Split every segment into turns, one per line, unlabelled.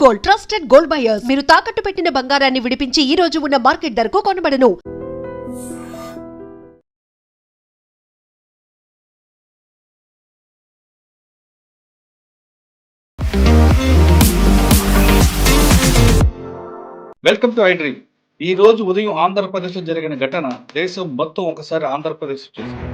Gold trusted gold buyers మీరు తాకట్టు పెట్టిన బంగారాన్ని విడిపించి ఈ రోజు ఉన్న మార్కెట్ ధరకు కొనబడను.
Welcome to iDream. ఈ రోజు ఉదయం ఆంధ్రప్రదేశ్లో జరిగిన ఘటన దేశం మొత్తం ఒకసారి ఆంధ్రప్రదేశ్ చూసింది.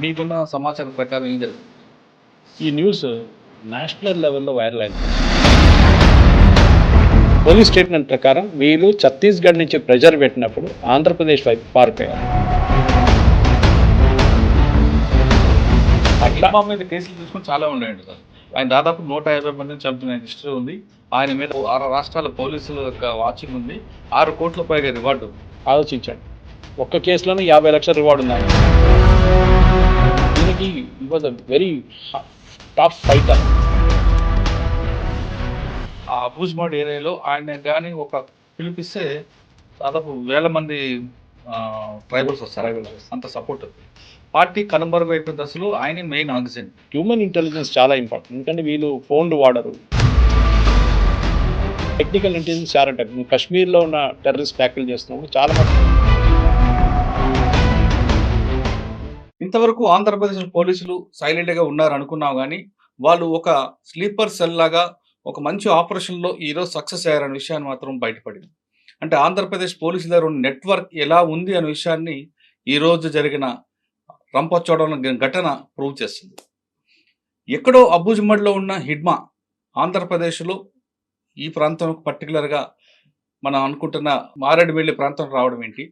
మీకున్న సమాచారం ప్రకారం ఏం జరిగింది?
ఈ న్యూస్ నేషనల్ లెవెల్లో వైరల్ అయింది. పోలీస్ స్టేట్మెంట్ ప్రకారం వీళ్ళు ఛత్తీస్గఢ్ నుంచి ప్రెజర్ పెట్టినప్పుడు ఆంధ్రప్రదేశ్ వైపు పారిపోయారు.
హిడ్మా మీద కేసులు చూసుకుని చాలా ఉన్నాయండి సార్. ఆయన దాదాపు 150 మందిని చంపిన హిస్టరీ ఉంది. ఆయన మీద 6 రాష్ట్రాల పోలీసుల యొక్క వాచింగ్ ఉంది. 6 కోట్ల పైగా రివార్డు.
ఆలోచించండి, ఒక్క కేసులోనే 50 లక్షల రివార్డు ఉన్నాయి. దీనికి was a very tough fighter.
ఆ అబూజ్మాడ్ ఏరియాలో ఆయన కానీ ఒక పిలిపిస్తే దాదాపు 1000 మంది ట్రైబల్స్ వస్తారు. అంత సపోర్ట్. పార్టీ కనుమరుగైపోయిన దశలో ఆయన మెయిన్ ఆక్సిజన్.
హ్యూమన్ ఇంటెలిజెన్స్ చాలా ఇంపార్టెంట్. ఎందుకంటే వీళ్ళు ఫోన్లు వాడరు. టెక్నికల్ ఇంటెలిజెన్స్ చాలా టెక్నిక్. కాశ్మీర్లో ఉన్న టెర్రరిస్ట్ ట్యాకిల్ చేస్తున్నప్పుడు చాలా మంది.
ఇంతవరకు ఆంధ్రప్రదేశ్ పోలీసులు సైలెంట్గా ఉన్నారు అనుకున్నాం, కానీ వాళ్ళు ఒక స్లీపర్ సెల్ లాగా ఒక మంచి ఆపరేషన్లో ఈరోజు సక్సెస్ అయ్యారనే విషయాన్ని మాత్రం బయటపడింది. అంటే ఆంధ్రప్రదేశ్ పోలీసుల దగ్గర ఉన్న నెట్వర్క్ ఎలా ఉంది అనే విషయాన్ని ఈరోజు జరిగిన రంపచోడవరం ఘటన ప్రూవ్ చేస్తుంది. ఎక్కడో అబూజ్మడ్లో ఉన్న హిడ్మా ఆంధ్రప్రదేశ్లో ఈ ప్రాంతం పర్టికులర్గా మనం అనుకుంటున్న మారేడుమిల్లి ప్రాంతం రావడం ఏంటి,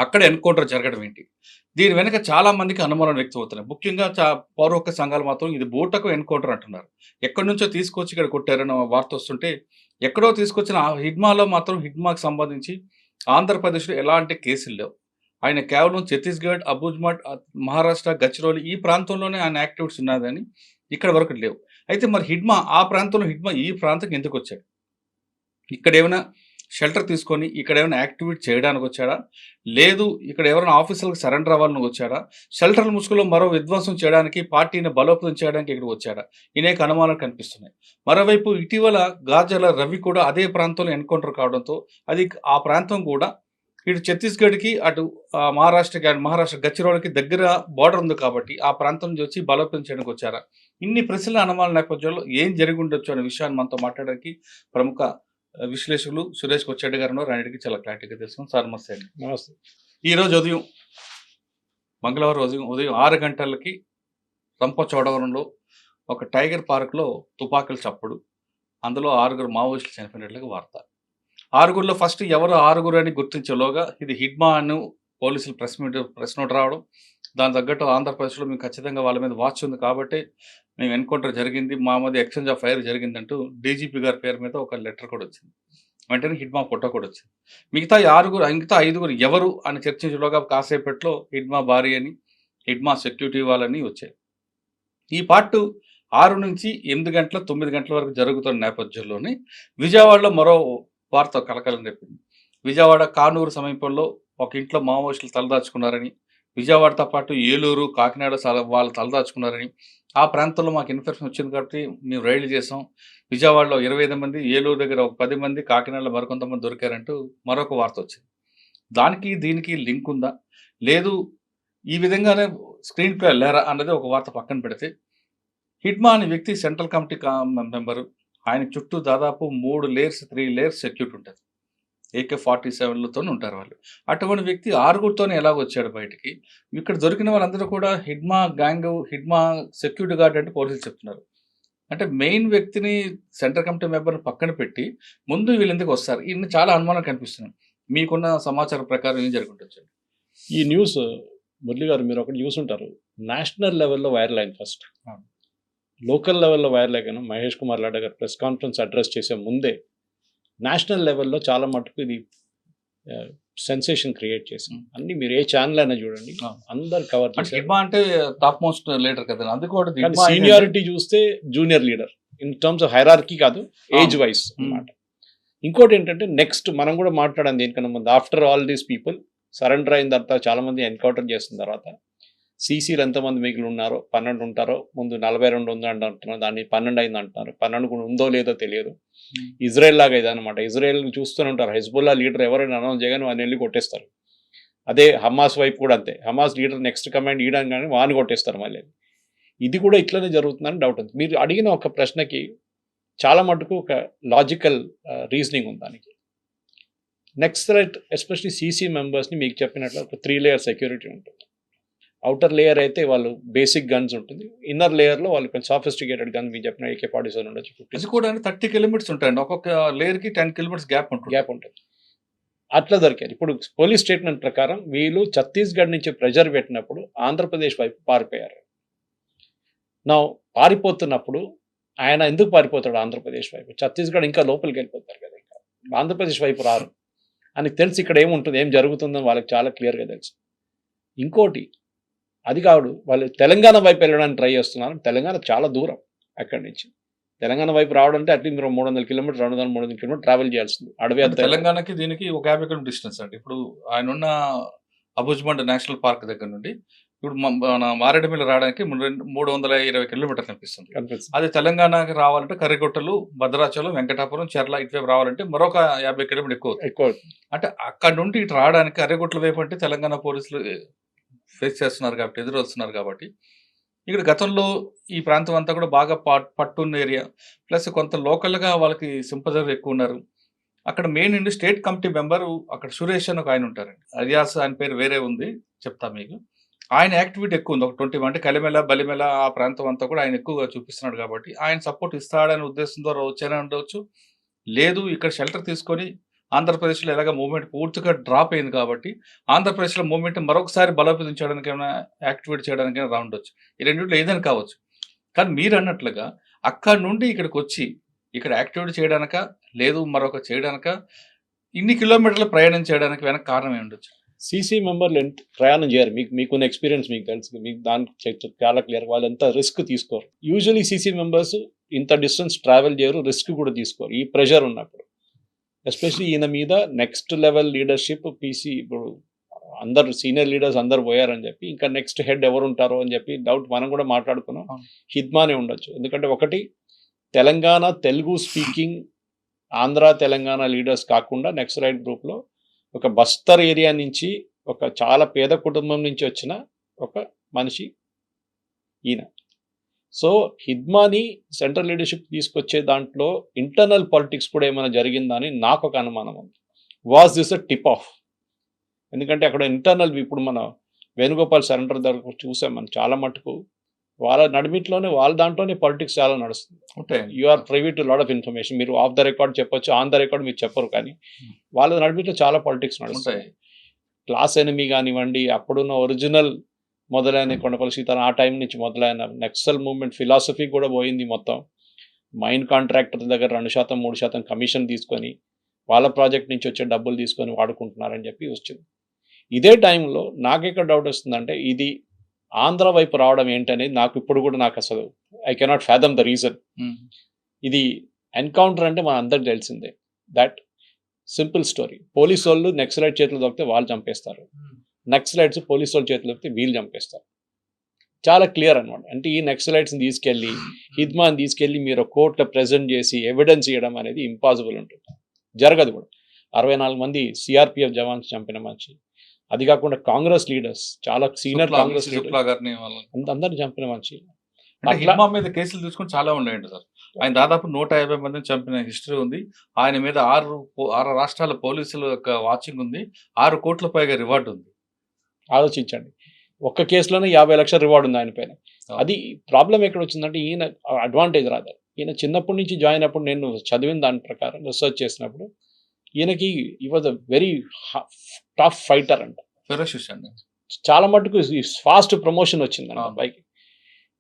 అక్కడ ఎన్కౌంటర్ జరగడం ఏంటి, దీని వెనక చాలా మందికి అనుమానం వ్యక్తమవుతున్నాయి. ముఖ్యంగా పౌర హక్కు సంఘాలు మాత్రం ఇది బూటకు ఎన్కౌంటర్ అంటున్నారు. ఎక్కడి నుంచో తీసుకొచ్చి ఇక్కడ కొట్టారన్న వార్త వస్తుంటే, ఎక్కడో తీసుకొచ్చిన హిడ్మాలో మాత్రం హిడ్మాకి సంబంధించి ఆంధ్రప్రదేశ్లో ఎలాంటి కేసులు లేవు. ఆయన కేవలం ఛత్తీస్గఢ్, అబూజ్మడ్, మహారాష్ట్ర, గచ్చిరోలి ఈ ప్రాంతంలోనే ఆయన యాక్టివిటీస్ ఉన్నదని ఇక్కడ వరకు లేవు. అయితే మరి హిడ్మా ఆ ప్రాంతంలో హిడ్మా ఈ ప్రాంతంకి ఎందుకు వచ్చాడు? ఇక్కడ ఏమైనా షెల్టర్ తీసుకొని ఇక్కడ ఏమైనా యాక్టివిటీ చేయడానికి వచ్చాడా, లేదు ఇక్కడ ఎవరైనా ఆఫీసర్లకు సరెండర్ అవ్వాలని వచ్చాడా, షెల్టర్ ముసుగులో మరో విధ్వంసం చేయడానికి, పార్టీని బలోపేతం చేయడానికి ఇక్కడికి వచ్చాడా? అనేక అనుమానాలు కనిపిస్తున్నాయి. మరోవైపు ఇటీవల గాజల రవి కూడా అదే ప్రాంతంలో ఎన్కౌంటర్ కావడంతో అది ఆ ప్రాంతం కూడా ఇటు ఛత్తీస్గఢ్కి అటు మహారాష్ట్ర గచ్చిరోలికి దగ్గర బార్డర్ ఉంది కాబట్టి ఆ ప్రాంతం నుంచి వచ్చి బలోపేతం చేయడానికి వచ్చారా? ఇన్ని ప్రశ్నల అనుమానాల నేపథ్యంలో ఏం జరిగి ఉండొచ్చు అనే విషయాన్ని మనతో మాట్లాడడానికి ప్రముఖ విశ్లేషకులు సురేష్ కొచ్చెడ్డి గారు రాయడికి చాలా క్లారిటీగా తెలుసుకున్నాం. సార్ నమస్తే అండి.
నమస్తే.
ఈరోజు మంగళవారం ఉదయం 6 గంటలకి రంపచోడవరంలో ఒక టైగర్ పార్క్లో తుపాకుల చప్పుడు, అందులో 6 మావోయిస్టులు చనిపోయినట్లుగా వార్త. 6లో ఫస్ట్ ఎవరు 6 అని గుర్తించేలోగా ఇది హిడ్మా అని పోలీసులు ప్రెస్ నోట్ రావడం, దాని తగ్గట్టు ఆంధ్రప్రదేశ్లో మేము ఖచ్చితంగా వాళ్ళ మీద వాచ్ ఉంది కాబట్టి మేము ఎన్కౌంటర్ జరిగింది, మా మధ్య ఎక్స్చేంజ్ ఆఫ్ ఫైర్ జరిగిందంటూ డీజీపీ గారి పేరు మీద ఒక లెటర్ కూడా వచ్చింది. వెంటనే హిడ్మా ఫోటో కూడా వచ్చింది. మిగతా 5 ఎవరు అని చర్చించేలోగా కాసేపట్లో హిడ్మా భార్య అని, హిడ్మా సెక్యూరిటీ వాళ్ళని వచ్చాయి. ఈ పార్ట్ 6 నుంచి 8 గంటల 9 గంటల వరకు జరుగుతున్న నేపథ్యంలోనే విజయవాడలో మరో వార్త కలకలం రేపింది. విజయవాడ కానూరు సమీపంలో ఒక ఇంట్లో మావోయిస్టులు తలదాచుకున్నారని, విజయవాడతో పాటు ఏలూరు, కాకినాడ వాళ్ళు తలదాచుకున్నారని, ఆ ప్రాంతంలో మాకు ఇన్ఫర్మేషన్ వచ్చింది కాబట్టి మేము రైళ్లు చేసాం. విజయవాడలో 25 మంది, ఏలూరు దగ్గర ఒక 10 మంది, కాకినాడలో మరికొంతమంది దొరికారంటూ మరొక వార్త వచ్చింది. దానికి దీనికి లింక్ ఉందా, లేదు ఈ విధంగానే స్క్రీన్ ప్లే లేరా అన్నది ఒక వార్త పక్కన పెడితే, హిడ్మా అనే వ్యక్తి సెంట్రల్ కమిటీ మెంబరు. ఆయన చుట్టూ దాదాపు 3 లేయర్స్ 3 లేయర్స్ సెక్యూరిటీ ఉంటుంది. AK-47లతో ఉంటారు వాళ్ళు. అటువంటి వ్యక్తి 6తోనే ఎలాగ వచ్చాడు బయటికి? ఇక్కడ దొరికిన వాళ్ళందరూ కూడా Hidma gang, Hidma security guard అంటే పోలీసులు చెప్తున్నారు. అంటే మెయిన్ వ్యక్తిని సెంట్రల్ కమిటీ మెంబర్ని పక్కన పెట్టి ముందు వీళ్ళు ఎందుకు వస్తారు? ఇన్ని చాలా అనుమానాలు కనిపిస్తున్నాయి. మీకున్న సమాచారం ప్రకారం ఏం జరుగుతుంటుంది?
ఈ న్యూస్ మురళి గారు మీరు ఒకటి చూసుంటారు, నేషనల్ లెవెల్లో వైరల్ అయింది. ఫస్ట్ లోకల్ లెవెల్లో వైరల్ అయ్యాను. మహేష్ కుమార్ లాడా గారు ప్రెస్ కాన్ఫరెన్స్ అడ్రస్ చేసే ముందే నేషనల్ లెవెల్లో చాలా మటుకు ఇది సెన్సేషన్ క్రియేట్ చేసింది. అన్ని మీరు ఏ ఛానల్ అయినా చూడండి, అందరు కవర్ చేశారు.
హిడ్మా అంటే టాప్ మోస్ట్ లీడర్ కదా, అది కూడా
సీనియారిటీ చూస్తే junior leader in terms of hierarchy కాదు, ఏజ్ వైస్ అన్నమాట. ఇంకోటి ఏంటంటే నెక్స్ట్ మనం కూడా మాట్లాడాం దేనికన్నా ముందు, after all these people surrender అయిన తర్వాత చాలామంది ఎన్కౌంటర్ చేసిన తర్వాత సీసీలు ఎంతమంది మిగిలి ఉన్నారో 12 ఉంటారో, ముందు 42 ఉంది అంటున్నారు, దాన్ని 12 అయింది అంటున్నారు. 12 కూడా ఉందో లేదో తెలియదు. ఇజ్రాయెల్ లాగా ఇదనమాట. ఇజ్రాయెల్ చూస్తూనే ఉంటారు, హెజ్బుల్లా లీడర్ ఎవరైనా అనౌన్స్ చేయగానే వాడిని వెళ్ళి కొట్టేస్తారు. అదే హమాస్ వైపు కూడా అంతే, హమాస్ లీడర్ నెక్స్ట్ కమాండ్ ఇయడానికి కానీ వాడిని కొట్టేస్తారు మళ్ళీ. ఇది కూడా ఇట్లనే జరుగుతుందని డౌట్ ఉంది. మీరు అడిగిన ఒక ప్రశ్నకి చాలా మటుకు ఒక లాజికల్ రీజనింగ్ ఉంది దానికి. నెక్స్ట్ థ్రెట్ ఎస్పెషలీ సీసీ మెంబర్స్ని మీకు చెప్పినట్లు ఒక 3 లేయర్ సెక్యూరిటీ ఉంటుంది. అవుటర్ లేయర్ అయితే వాళ్ళు బేసిక్ గన్స్ ఉంటుంది, ఇన్నర్ లేయర్లో వాళ్ళు కొంచెం సాఫిస్టికేటెడ్ గన్ మీకు చెప్పిన AK-47 ఉండొచ్చు, 50
అది కూడా 30 కిలోమీటర్స్ ఉంటాయండి, ఒక్కొక్క లేయర్కి 10 కిలోమీటర్స్ గ్యాప్ ఉంటుంది.
అట్లా దొరికారు. ఇప్పుడు పోలీస్ స్టేట్మెంట్ ప్రకారం వీళ్ళు ఛత్తీస్గఢ్ నుంచి ప్రెజర్ పెట్టినప్పుడు ఆంధ్రప్రదేశ్ వైపు పారిపోయారు. నా పారిపోతున్నప్పుడు ఆయన ఎందుకు పారిపోతాడు ఆంధ్రప్రదేశ్ వైపు? ఛత్తీస్గఢ్ ఇంకా లోపలికి వెళ్ళిపోతారు కదా, ఇంకా ఆంధ్రప్రదేశ్ వైపు రారు అని తెలిసి ఇక్కడ ఏముంటుంది, ఏం జరుగుతుందని వాళ్ళకి చాలా క్లియర్గా తెలుసు. ఇంకోటి అది కాదు, వాళ్ళు తెలంగాణ వైపు వెళ్ళడానికి ట్రై చేస్తున్నారు. తెలంగాణ చాలా దూరం అక్కడి నుంచి. తెలంగాణ వైపు రావడంటే అట్లీస్ట్ మీరు 300 కిలోమీటర్ 200-300 కిలోమీటర్ ట్రావెల్ చేయాల్సింది. అడవి
తెలంగాణకి దీనికి ఒక 50 కిలోమీటర్ డిస్టెన్స్ అండి. ఇప్పుడు ఆయన ఉన్న అబుజ్మండ్ నేషనల్ పార్క్ దగ్గర నుండి ఇప్పుడు మన మారేడుమిల్లి రావడానికి 320 కిలోమీటర్లు కనిపిస్తుంది. అది తెలంగాణకి రావాలంటే కర్రిగుట్టలు, భద్రాచలం, వెంకటాపురం, చెర్ల ఇటువైపు రావాలంటే మరొక 50 కిలోమీటర్ ఎక్కువ. అంటే అక్కడ నుండి ఇటు రావడానికి కర్రిగుట్టల వైపు అంటే తెలంగాణ పోలీసులు ఫేస్ చేస్తున్నారు కాబట్టి, ఎదురొస్తున్నారు కాబట్టి, ఇక్కడ గతంలో ఈ ప్రాంతం అంతా కూడా బాగా పట్టున్న ఏరియా, ప్లస్ కొంత లోకల్గా వాళ్ళకి సింపజర్ ఎక్కువ ఉన్నారు. అక్కడ మెయిన్ ఇండి స్టేట్ కమిటీ మెంబరు అక్కడ సురేష్ అని ఒక ఆయన ఉంటారండి, అలియాస్ ఆయన పేరు వేరే ఉంది చెప్తా మీకు. ఆయన యాక్టివిటీ ఎక్కువ ఉంది, ఒక 20 అంటే కలిమెల బలిమెల ఆ ప్రాంతం అంతా కూడా ఆయన ఎక్కువగా చూపిస్తున్నాడు కాబట్టి ఆయన సపోర్ట్ ఇస్తాడనే ఉద్దేశంతో వచ్చేనే ఉండవచ్చు. లేదు ఇక్కడ షెల్టర్ తీసుకొని ఆంధ్రప్రదేశ్లో ఎలాగ మూవ్మెంట్ పూర్తిగా డ్రాప్ అయింది కాబట్టి ఆంధ్రప్రదేశ్లో మూవ్మెంట్ మరొకసారి బలోపేతం చేయడానికైనా యాక్టివేట్ చేయడానికైనా రావుండొచ్చు. ఈ రెండింటిలో ఏదైనా కావచ్చు. కానీ మీరు అన్నట్లుగా అక్కడి నుండి ఇక్కడికి వచ్చి ఇక్కడ యాక్టివేట్ చేయడానిక, లేదు మరొక చేయడానిక, ఇన్ని కిలోమీటర్లు ప్రయాణం చేయడానికి వెనక కారణం ఏమి ఉండొచ్చు?
సీసీ మెంబర్లు ప్రయాణం చేయరు. మీకున్న ఎక్స్పీరియన్స్ మీకు తెలుసు, మీకు దానికి చాలా క్లియర్. వాళ్ళు ఎంత రిస్క్ తీసుకోరు. యూజువలీ సీసీ మెంబర్స్ ఇంత డిస్టెన్స్ ట్రావెల్ చేయరు, రిస్క్ కూడా తీసుకోరు ఈ ప్రెషర్ ఉన్నప్పుడు. ఎస్పెషలీ ఈయన మీద నెక్స్ట్ లెవెల్ లీడర్షిప్ పీసీ, ఇప్పుడు అందరు సీనియర్ లీడర్స్ అందరు పోయారని చెప్పి ఇంకా నెక్స్ట్ హెడ్ ఎవరు ఉంటారో అని చెప్పి డౌట్ మనం కూడా మాట్లాడుకున్నాం. హిద్మానే ఉండొచ్చు. ఎందుకంటే ఒకటి తెలంగాణ తెలుగు స్పీకింగ్ ఆంధ్ర తెలంగాణ లీడర్స్ కాకుండా నెక్స్ట్ రైట్ గ్రూప్లో ఒక బస్తర్ ఏరియా నుంచి ఒక చాలా పేద కుటుంబం నుంచి వచ్చిన ఒక మనిషి ఈయన. సో హిద్మాని సెంట్రల్ లీడర్షిప్ తీసుకొచ్చే దాంట్లో ఇంటర్నల్ పాలిటిక్స్ కూడా ఏమైనా జరిగిందని నాకు ఒక అనుమానం ఉంది. Was this a tip of? ఎందుకంటే అక్కడ ఇంటర్నల్, ఇప్పుడు మన వేణుగోపాల్ సరెండర్ దగ్గర చూసాం మనం చాలా మటుకు వాళ్ళ నడిమిట్లోనే వాళ్ళ దాంట్లోనే పాలిటిక్స్ చాలా నడుస్తుంది. అంటే you are privy to lot of information. మీరు ఆఫ్ ద రికార్డ్ చెప్పొచ్చు, ఆన్ ద రికార్డ్ మీరు చెప్పరు, కానీ వాళ్ళ నడిమిట్లో చాలా పాలిటిక్స్ నడుస్తాయి. క్లాస్ ఎనిమీ కానివ్వండి, అప్పుడున్న ఒరిజినల్ మొదలైన కొండపల్లి సీతారాం ఆ టైం నుంచి మొదలైన నక్సల్ మూవ్మెంట్ ఫిలాసఫీ కూడా పోయింది మొత్తం. మైన్ కాంట్రాక్టర్ దగ్గర 2%, 3% కమిషన్ తీసుకొని వాళ్ళ ప్రాజెక్ట్ నుంచి వచ్చే డబ్బులు తీసుకొని వాడుకుంటున్నారని చెప్పి వచ్చింది. ఇదే టైంలో నాకెక్కడ డౌట్ వస్తుందంటే ఇది ఆంధ్ర వైపు రావడం ఏంటనేది నాకు ఇప్పుడు కూడా నాకు అసలు I cannot fathom the reason. ఇది ఎన్కౌంటర్ అంటే మన అందరికి తెలిసిందే. That simple story. పోలీసు వాళ్ళు నక్సలైట్ చేతులు దొరికితే వాళ్ళు చంపేస్తారు, నక్సలైట్స్ పోలీసు వాళ్ళ చేతులు దొరికితే వీళ్ళు చంపేస్తారు. చాలా క్లియర్ అనమాట. అంటే ఈ నక్సలైట్స్ని తీసుకెళ్ళి హిద్మాని తీసుకెళ్ళి మీరు కోర్టులో ప్రెజెంట్ చేసి ఎవిడెన్స్ ఇవ్వడం అనేది ఇంపాసిబుల్ ఉంటుంది, జరగదు కూడా. 64 మంది సిఆర్పిఎఫ్ జవాన్స్ చంపిన మనిషి, అది కాకుండా కాంగ్రెస్ లీడర్స్, చాలా సీనియర్ కాంగ్రెస్ అందరిని చంపిన మనిషి.
హిద్మా మీద కేసులు తీసుకుని చాలా ఉన్నాయండి సార్. ఆయన దాదాపు 150 మందిని చంపిన హిస్టరీ ఉంది. ఆయన మీద 6 రాష్ట్రాల పోలీసుల యొక్క వాచింగ్ ఉంది. 6 కోట్ల పైగా రివార్డు ఉంది.
ఆలోచించండి, ఒక్క కేసులోనే 50 లక్షల రివార్డు ఉంది ఆయన పైన. అది ప్రాబ్లం ఎక్కడ వచ్చిందంటే ఈయన అడ్వాంటేజ్ రాదు. ఈయన చిన్నప్పటి నుంచి జాయిన్ అప్పుడు నేను చదివిన దాని ప్రకారం రీసెర్చ్ చేసినప్పుడు ఈయనకి ఈ was a very tough fighter అంట. చాలా మటుకు ఫాస్ట్ ప్రమోషన్ వచ్చిందంట పైకి.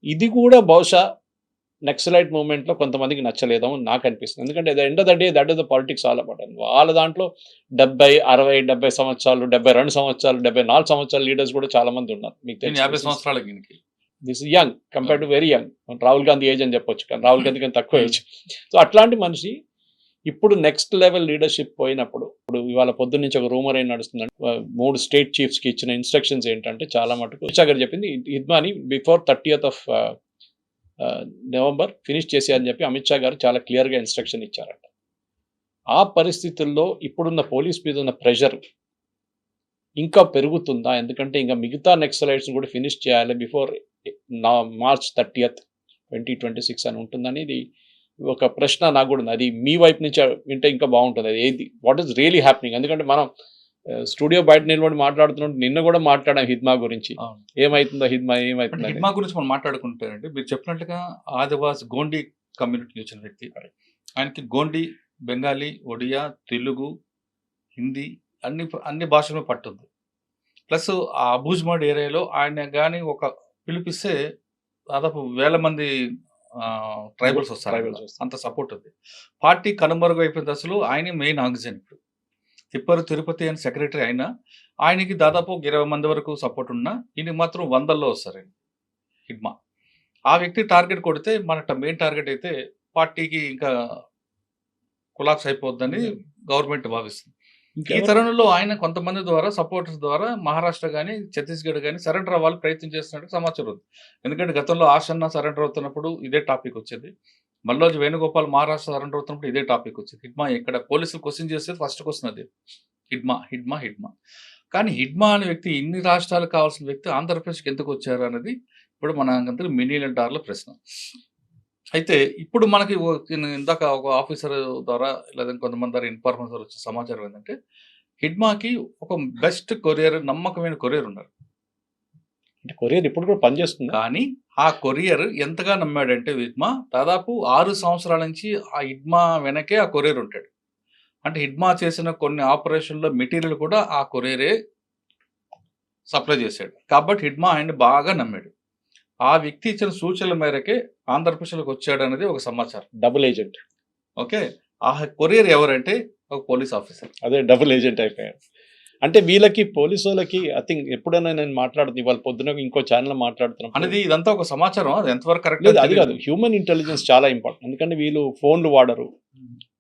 ఇది కూడా బహుశా నక్సలైట్ మూవ్మెంట్లో కొంతమందికి నచ్చలేదో అని నాకు అనిపిస్తుంది. ఎందుకంటే end of the day that is the politics all about. వాళ్ళ దాంట్లో 70, 60, 70 సంవత్సరాలు, 72 సంవత్సరాలు, 74 సంవత్సరాల లీడర్స్ కూడా చాలా మంది ఉన్నారు. మీకు తెలిసి
50 సంవత్సరాలకి
this is young compared to very young. Rahul Gandhi age అని చెప్పొచ్చు, కానీ రాహుల్ గాంధీ కానీ తక్కువ ఏజ్. సో అట్లాంటి మనిషి ఇప్పుడు నెక్స్ట్ లెవెల్ లీడర్షిప్ పోయినప్పుడు ఇప్పుడు ఇవాళ పొద్దున్న నుంచి ఒక రూమర్ ఏం నడుస్తుందంటే 3 స్టేట్ చీఫ్స్కి ఇచ్చిన ఇన్స్ట్రక్షన్స్ ఏంటంటే చాలా మటుకు అమిత్ షా గారు చెప్పింది హిద్మాని before 30th of November finish చేసేయాలని చెప్పి అమిత్ షా గారు చాలా క్లియర్గా ఇన్స్ట్రక్షన్ ఇచ్చారట. ఆ పరిస్థితుల్లో ఇప్పుడున్న పోలీస్ మీద ఉన్న ప్రెషర్ ఇంకా పెరుగుతుందా? ఎందుకంటే ఇంకా మిగతా నెక్సలైట్స్ కూడా ఫినిష్ చేయాలి బిఫోర్ March 30th 2026 అని ఉంటుందని ఇది ఒక ప్రశ్న నాకు కూడా ఉంది. అది మీ వైపు నుంచి వింటే ఇంకా బాగుంటుంది. అది ఏది వాట్ ఈస్ రియలీ హ్యాపెనింగ్? ఎందుకంటే మనం స్టూడియో బయట నిలబడి మాట్లాడుతున్నాం, నిన్న కూడా మాట్లాడాం హిద్మా గురించి. ఏమైతుందో హిద్మా ఏమైతుందో.
హిడ్మా గురించి మనం మాట్లాడుకుంటారంటే మీరు చెప్పినట్లుగా ఆదివాసి గోండి కమ్యూనిటీ వచ్చిన వ్యక్తి. ఆయనకి గోండి, బెంగాలీ, ఒడియా, తెలుగు, హిందీ అన్ని భాషలు పట్టుంది. ప్లస్ ఆ అబూజ్మాడ్ ఏరియాలో ఆయన కానీ ఒక పిలిపిస్తే దాదాపు 1000 మంది ట్రైబల్స్ వస్తారు. అంత సపోర్ట్ ఉంది. పార్టీ కనుమరుగు అయిపోయిన దశలో ఆయన మెయిన్ ఆక్సిజన్. ఇప్పుడు తిరుపతి అని సెక్రటరీ అయినా ఆయనకి దాదాపు 20 మంది వరకు సపోర్ట్ ఉన్నా ఈయనకి మాత్రం 100లో వస్తారు హిడ్మా. ఆ వ్యక్తి టార్గెట్ కొడితే మన మెయిన్ టార్గెట్ అయితే పార్టీకి ఇంకా కొలాప్స్ అయిపోద్దని గవర్నమెంట్ భావిస్తుంది. ఈ తరుణంలో ఆయన కొంతమంది ద్వారా సపోర్టర్స్ ద్వారా మహారాష్ట్ర కానీ ఛత్తీస్గఢ్ కానీ సరెండర్ అవ్వాలి ప్రయత్నం చేస్తున్నట్టు సమాచారం ఉంది. ఎందుకంటే గతంలో ఆశన్న సరెండర్ అవుతున్నప్పుడు ఇదే టాపిక్ వచ్చేది. మల్లోజ్ వేణుగోపాల్ మహారాష్ట్ర సరెండర్ అవుతున్నప్పుడు ఇదే టాపిక్ వచ్చేది. హిడ్మా ఇక్కడ పోలీసులు క్వశ్చన్ చేసేది ఫస్ట్ క్వశ్చన్ అది హిడ్మా. కానీ హిడ్మా అనే వ్యక్తి ఇన్ని రాష్ట్రాలకు కావాల్సిన వ్యక్తి ఆంధ్రప్రదేశ్కి ఎందుకు వచ్చారు అనేది ఇప్పుడు మన అందరూ $1,000,000 ప్రశ్న. అయితే ఇప్పుడు మనకి ఇందాక ఒక ఆఫీసర్ ద్వారా లేదా కొంతమంది ద్వారా ఇన్ఫార్మేషన్ వచ్చే సమాచారం ఏంటంటే హిడ్మాకి ఒక బెస్ట్ కొరియర్, నమ్మకమైన కొరియర్ ఉన్నారు.
అంటే కొరియర్ ఇప్పుడు కూడా పనిచేస్తుంది.
కానీ ఆ కొరియర్ ఎంతగా నమ్మాడంటే హిడ్మా దాదాపు 6 సంవత్సరాల నుంచి ఆ హిడ్మా వెనకే ఆ కొరియర్ ఉంటాడు. అంటే హిడ్మా చేసిన కొన్ని ఆపరేషన్లో మెటీరియల్ కూడా ఆ కొరియరే సప్లై చేశాడు. కాబట్టి హిడ్మా ఆయన్ని బాగా నమ్మాడు. ఆ వ్యక్తి ఇచ్చిన సూచనల మేరకే ఆంధ్రప్రదేశ్లోకి వచ్చాడు అనేది ఒక సమాచారం.
Double agent.
ఓకే, ఆ కొరియర్ ఎవరంటే ఒక పోలీస్ ఆఫీసర్.
అదే డబుల్ ఏజెంట్ అయిపోయాడు. అంటే వీళ్ళకి పోలీసు వాళ్ళకి ఐ థింక్ ఎప్పుడైనా నేను మాట్లాడుతుంది ఇవాళ పొద్దున ఇంకో ఛానల్ మాట్లాడుతున్నాం
అనేది ఇదంతా ఒక సమాచారం. అది ఎంతవరకు కరెక్ట్
లేదు, అది కాదు. హ్యూమన్ ఇంటెలిజెన్స్ చాలా ఇంపార్టెంట్. ఎందుకంటే వీళ్ళు ఫోన్లు వాడరు.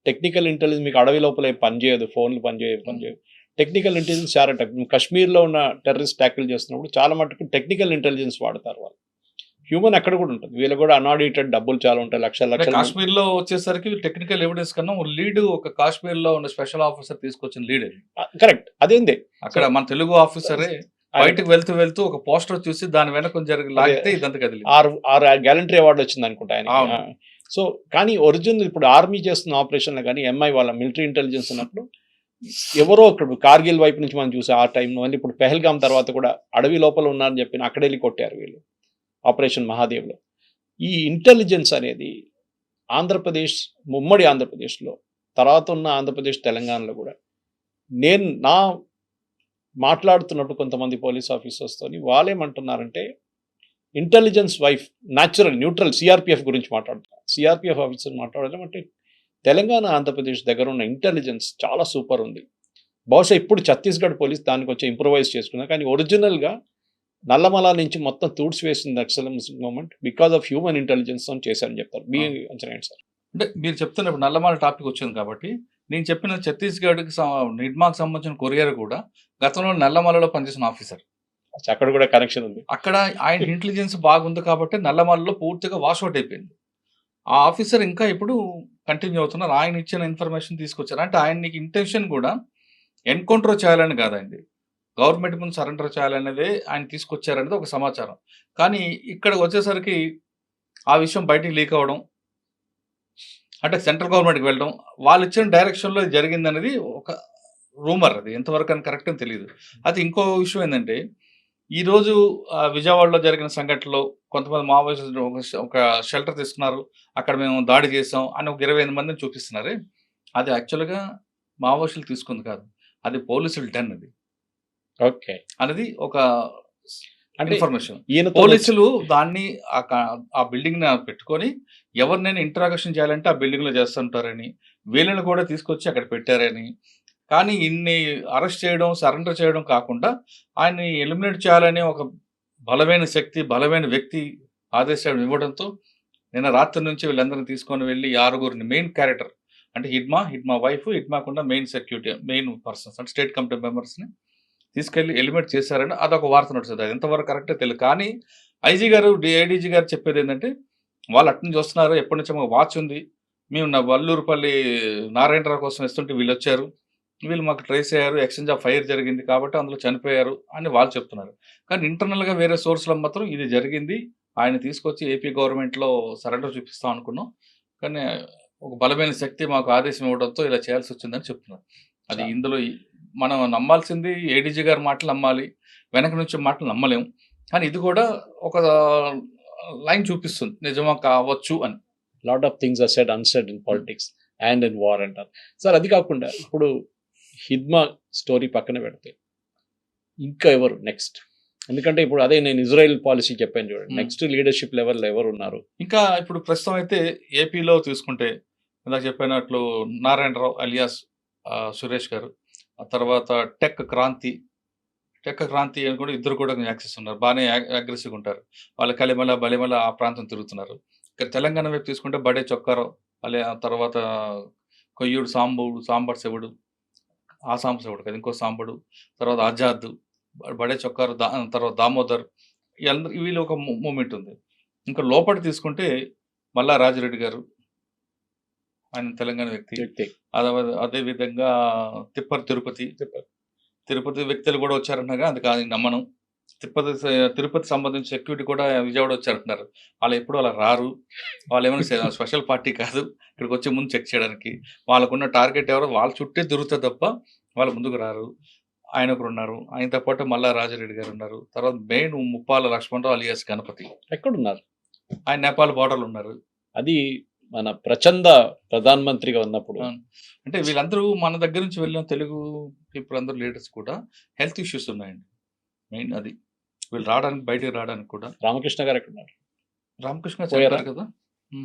టెక్నికల్ ఇంటెలిజెన్స్ మీకు అడవి లోపల పనిచేయదు, ఫోన్లు పనిచేయదు. టెక్నికల్ ఇంటెలిజెన్స్ చాలా కాశ్మీర్లో ఉన్న టెర్రరిస్ట్ ట్యాకిల్ చేస్తున్నప్పుడు చాలా మటుకు టెక్నికల్ ఇంటెలిజెన్స్ వాడతారు వాళ్ళు. హ్యూమన్ అక్కడ కూడా ఉంటుంది. వీళ్ళు కూడా అన్ఆడిటెడ్ డబ్బులు చాలా ఉంటాయి, లక్షల.
కాశ్మీర్ లో వచ్చేసరికి టెక్నికల్ ఎవిడెన్స్ కన్నా లీడ్ ఒక కాశ్మీర్ లో ఉన్న స్పెషల్ ఆఫీసర్ తీసుకొచ్చిన లీడ్ అది.
కరెక్ట్, అదేంది
అక్కడ మన తెలుగు ఆఫీసరే బయటకు వెళ్తూ ఒక పోస్టర్ చూసి దాని వెనక జరిగి లాగితే ఇదంతా కదిలి
6 గ్యాలంటరీ అవార్డు వచ్చింది అనుకుంటా ఆయన. సో కానీ ఒరిజినల్ ఇప్పుడు ఆర్మీ చేస్తున్న ఆపరేషన్లో కానీ ఎంఐ వాళ్ళ మిలిటరీ ఇంటెలిజెన్స్ ఉన్నప్పుడు ఎవరో ఒకడు కార్గిల్ వైపు నుంచి మనం చూసే ఆ టైంలో ఇప్పుడు పెహల్గాం తర్వాత కూడా అడవి లోపల ఉన్నారని చెప్పి అక్కడ వెళ్ళి కొట్టారు వీళ్ళు ఆపరేషన్ మహాదేవ్లో. ఈ ఇంటెలిజెన్స్ అనేది ఆంధ్రప్రదేశ్, ఉమ్మడి ఆంధ్రప్రదేశ్లో, తర్వాత ఉన్న ఆంధ్రప్రదేశ్, తెలంగాణలో కూడా నేను మాట్లాడుతున్నప్పుడు కొంతమంది పోలీస్ ఆఫీసర్స్తో వాళ్ళేమంటున్నారంటే ఇంటెలిజెన్స్ వైఫ్ న్యూట్రల్ సిఆర్పిఎఫ్ గురించి మాట్లాడుతున్నారు. సిఆర్పిఎఫ్ ఆఫీసర్ మాట్లాడడం అంటే తెలంగాణ, ఆంధ్రప్రదేశ్ దగ్గర ఉన్న ఇంటెలిజెన్స్ చాలా సూపర్ ఉంది. బహుశా ఇప్పుడు ఛత్తీస్గఢ్ పోలీస్ దానికి వచ్చి ఇంప్రూవైజ్ చేసుకున్నారు. కానీ ఒరిజినల్గా నల్లమల నుంచి మొత్తం వేసింది naxalism movement because of human intelligence అని చేశారని చెప్తారు. మీ అంచనా ఏంటి సార్?
అంటే మీరు చెప్తున్నప్పుడు నల్లమల టాపిక్ వచ్చింది కాబట్టి నేను చెప్పిన ఛత్తీస్గఢ్కి హిడ్మాకి సంబంధించిన కొరియర్ కూడా గతంలో నల్లమలలో పనిచేసిన ఆఫీసర్.
అక్కడ కూడా కనెక్షన్ ఉంది.
అక్కడ ఆయన ఇంటెలిజెన్స్ బాగుంది కాబట్టి నల్లమలలో పూర్తిగా వాష్అవుట్ అయిపోయింది. ఆ ఆఫీసర్ ఇంకా ఇప్పుడు కంటిన్యూ అవుతున్నారు. ఆయన ఇచ్చిన ఇన్ఫర్మేషన్ తీసుకొచ్చారు. అంటే ఆయనకి ఇంటెన్షన్ కూడా ఎన్కౌంటర్ చేయాలని కాదండి, గవర్నమెంట్ ముందు సరెండర్ చేయాలనేదే ఆయన తీసుకొచ్చారనేది ఒక సమాచారం. కానీ ఇక్కడ వచ్చేసరికి ఆ విషయం బయటికి లీక్ అవ్వడం, అంటే సెంట్రల్ గవర్నమెంట్కి వెళ్ళడం, వాళ్ళు ఇచ్చిన డైరెక్షన్లో జరిగింది అనేది ఒక రూమర్. అది ఎంతవరకు అని కరెక్ట్ అని తెలియదు. అది ఇంకో విషయం ఏంటంటే ఈరోజు విజయవాడలో జరిగిన సంఘటనలో కొంతమంది మావోయిస్టులు ఒక షెల్టర్ తీసుకున్నారు, అక్కడ మేము దాడి చేసాం అని ఒక 25 మందిని చూపిస్తున్నారే, అది యాక్చువల్గా మావోయిస్టులు తీసుకుంది కాదు, అది పోలీసులు డన్ అది.
ఓకే,
అనేది ఒక ఇన్ఫర్మేషన్.
ఈయన
పోలీసులు దాన్ని ఆ బిల్డింగ్ పెట్టుకొని ఎవరినైనా ఇంట్రాగేషన్ చేయాలంటే ఆ బిల్డింగ్ లో చేస్తుంటారని, వీళ్ళని కూడా తీసుకొచ్చి అక్కడ పెట్టారని. కానీ ఇన్ని అరెస్ట్ చేయడం, సరెండర్ చేయడం కాకుండా ఆయన్ని ఎలిమినేట్ చేయాలని ఒక బలమైన శక్తి, బలమైన వ్యక్తి ఆదేశాలు ఇవ్వడంతో నిన్న రాత్రి నుంచి వీళ్ళందరినీ తీసుకొని వెళ్ళి 6గురిని మెయిన్ క్యారెక్టర్ అంటే హిడ్మా వైఫ్, హిడ్మాకున్న మెయిన్ సెక్యూరిటీ, మెయిన్ పర్సన్స్ అంటే స్టేట్ కమిటీ మెంబర్స్ని తీసుకెళ్లి ఎలిమినేట్ చేశారని అదొక వార్త నడుస్తుంది. అది ఎంతవరకు కరెక్టే తెలియదు. కానీ ఐజీ గారు, ఏడీజీ గారు చెప్పేది ఏంటంటే వాళ్ళు అటు నుంచి వస్తున్నారు, ఎప్పటి నుంచో మాకు వాచ్ ఉంది, మేము వల్లూరుపల్లి నారాయణరావు కోసం ఇస్తుంటే వీళ్ళు వచ్చారు, వీళ్ళు మాకు ట్రేస్ అయ్యారు, ఎక్స్చేంజ్ ఆఫ్ ఫైర్ జరిగింది కాబట్టి అందులో చనిపోయారు అని వాళ్ళు చెప్తున్నారు. కానీ ఇంటర్నల్గా వేరే సోర్స్లో మాత్రం ఇది జరిగింది, ఆయన తీసుకొచ్చి ఏపీ గవర్నమెంట్లో సరెండర్ చూపిస్తాం అనుకున్నాం, కానీ ఒక బలమైన శక్తి మాకు ఆదేశం ఇవ్వడంతో ఇలా చేయాల్సి వచ్చిందని చెప్తున్నారు. అది ఇందులో మనం నమ్మాల్సింది ఏడీజీ గారి మాటలు నమ్మాలి, వెనక నుంచి మాటలు నమ్మలేము. కానీ ఇది కూడా ఒక లైన్ చూపిస్తుంది నిజమా కావచ్చు అని.
Lot of things are said unsaid in politics and in war అంటారు సార్. అది కాకుండా ఇప్పుడు హిడ్మా స్టోరీ పక్కన పెడితే ఇంకా ఎవరు నెక్స్ట్? ఎందుకంటే ఇప్పుడు అదే నేను ఇజ్రాయెల్ పాలసీ చెప్పాను చూడండి, నెక్స్ట్ లీడర్షిప్ లెవెల్లో ఎవరు ఉన్నారు?
ఇంకా ఇప్పుడు ప్రస్తుతం అయితే ఏపీలో తీసుకుంటే ఇందాక చెప్పినట్లు నారాయణరావు అలియాస్ సురేష్ గారు, ఆ తర్వాత టెక్ క్రాంతి అని కూడా ఇద్దరు కూడా యాక్సెస్ ఉన్నారు, బాగానే అగ్రెసివ్గా ఉంటారు. వాళ్ళు కలిమల బలిమల ఆ ప్రాంతం తిరుగుతున్నారు. ఇక్కడ తెలంగాణ వైపు తీసుకుంటే బడే చొక్కారావు, ఆ తర్వాత కొయ్యూడు సాంబర్ శివుడు, ఆ శివుడు కదా ఇంకో సాంబడు, తర్వాత ఆజాద్, బడే చొక్కారు, తర్వాత దామోదర్, వీళ్ళు ఒక మూమెంట్ ఉంది. ఇంకా లోపల తీసుకుంటే మల్లా రాజిరెడ్డి గారు, ఆయన తెలంగాణ వ్యక్తి. అదే విధంగా తిరుపతి వ్యక్తులు కూడా వచ్చారంటున్నారు, అది కాదు నమ్మను. తిరుపతి సంబంధించిన సెక్యూరిటీ కూడా విజయవాడ వచ్చారంటున్నారు. వాళ్ళు ఎప్పుడు అలా రారు, వాళ్ళు ఏమైనా స్పెషల్ పార్టీ కాదు, ఇక్కడికి వచ్చే ముందు చెక్ చేయడానికి. వాళ్ళకున్న టార్గెట్ ఎవరో వాళ్ళ చుట్టే తిరుగుతుంది తప్ప వాళ్ళు ముందుకు రారు. ఆయన ఒకరు ఉన్నారు, ఆయనతో పాటు మల్లా రాజారెడ్డి గారు ఉన్నారు. తర్వాత మెయిన్ ముప్పాల లక్ష్మణరావు అలియాస్ గణపతి ఎక్కడున్నారు? ఆయన నేపాల్ బార్డర్లో ఉన్నారు.
అది మన ప్రచండ ప్రధానమంత్రిగా ఉన్నప్పుడు.
అంటే వీళ్ళందరూ మన దగ్గర నుంచి వెళ్ళిన తెలుగు పీపుల్ అందరూ లీడర్స్ కూడా హెల్త్ ఇష్యూస్ ఉన్నాయండి. మెయిన్ అది వీళ్ళు రావడానికి, బయటకు రావడానికి కూడా.
రామకృష్ణ గారు ఎక్కడున్నారు?
రామకృష్ణ చనిపోయారు కదా,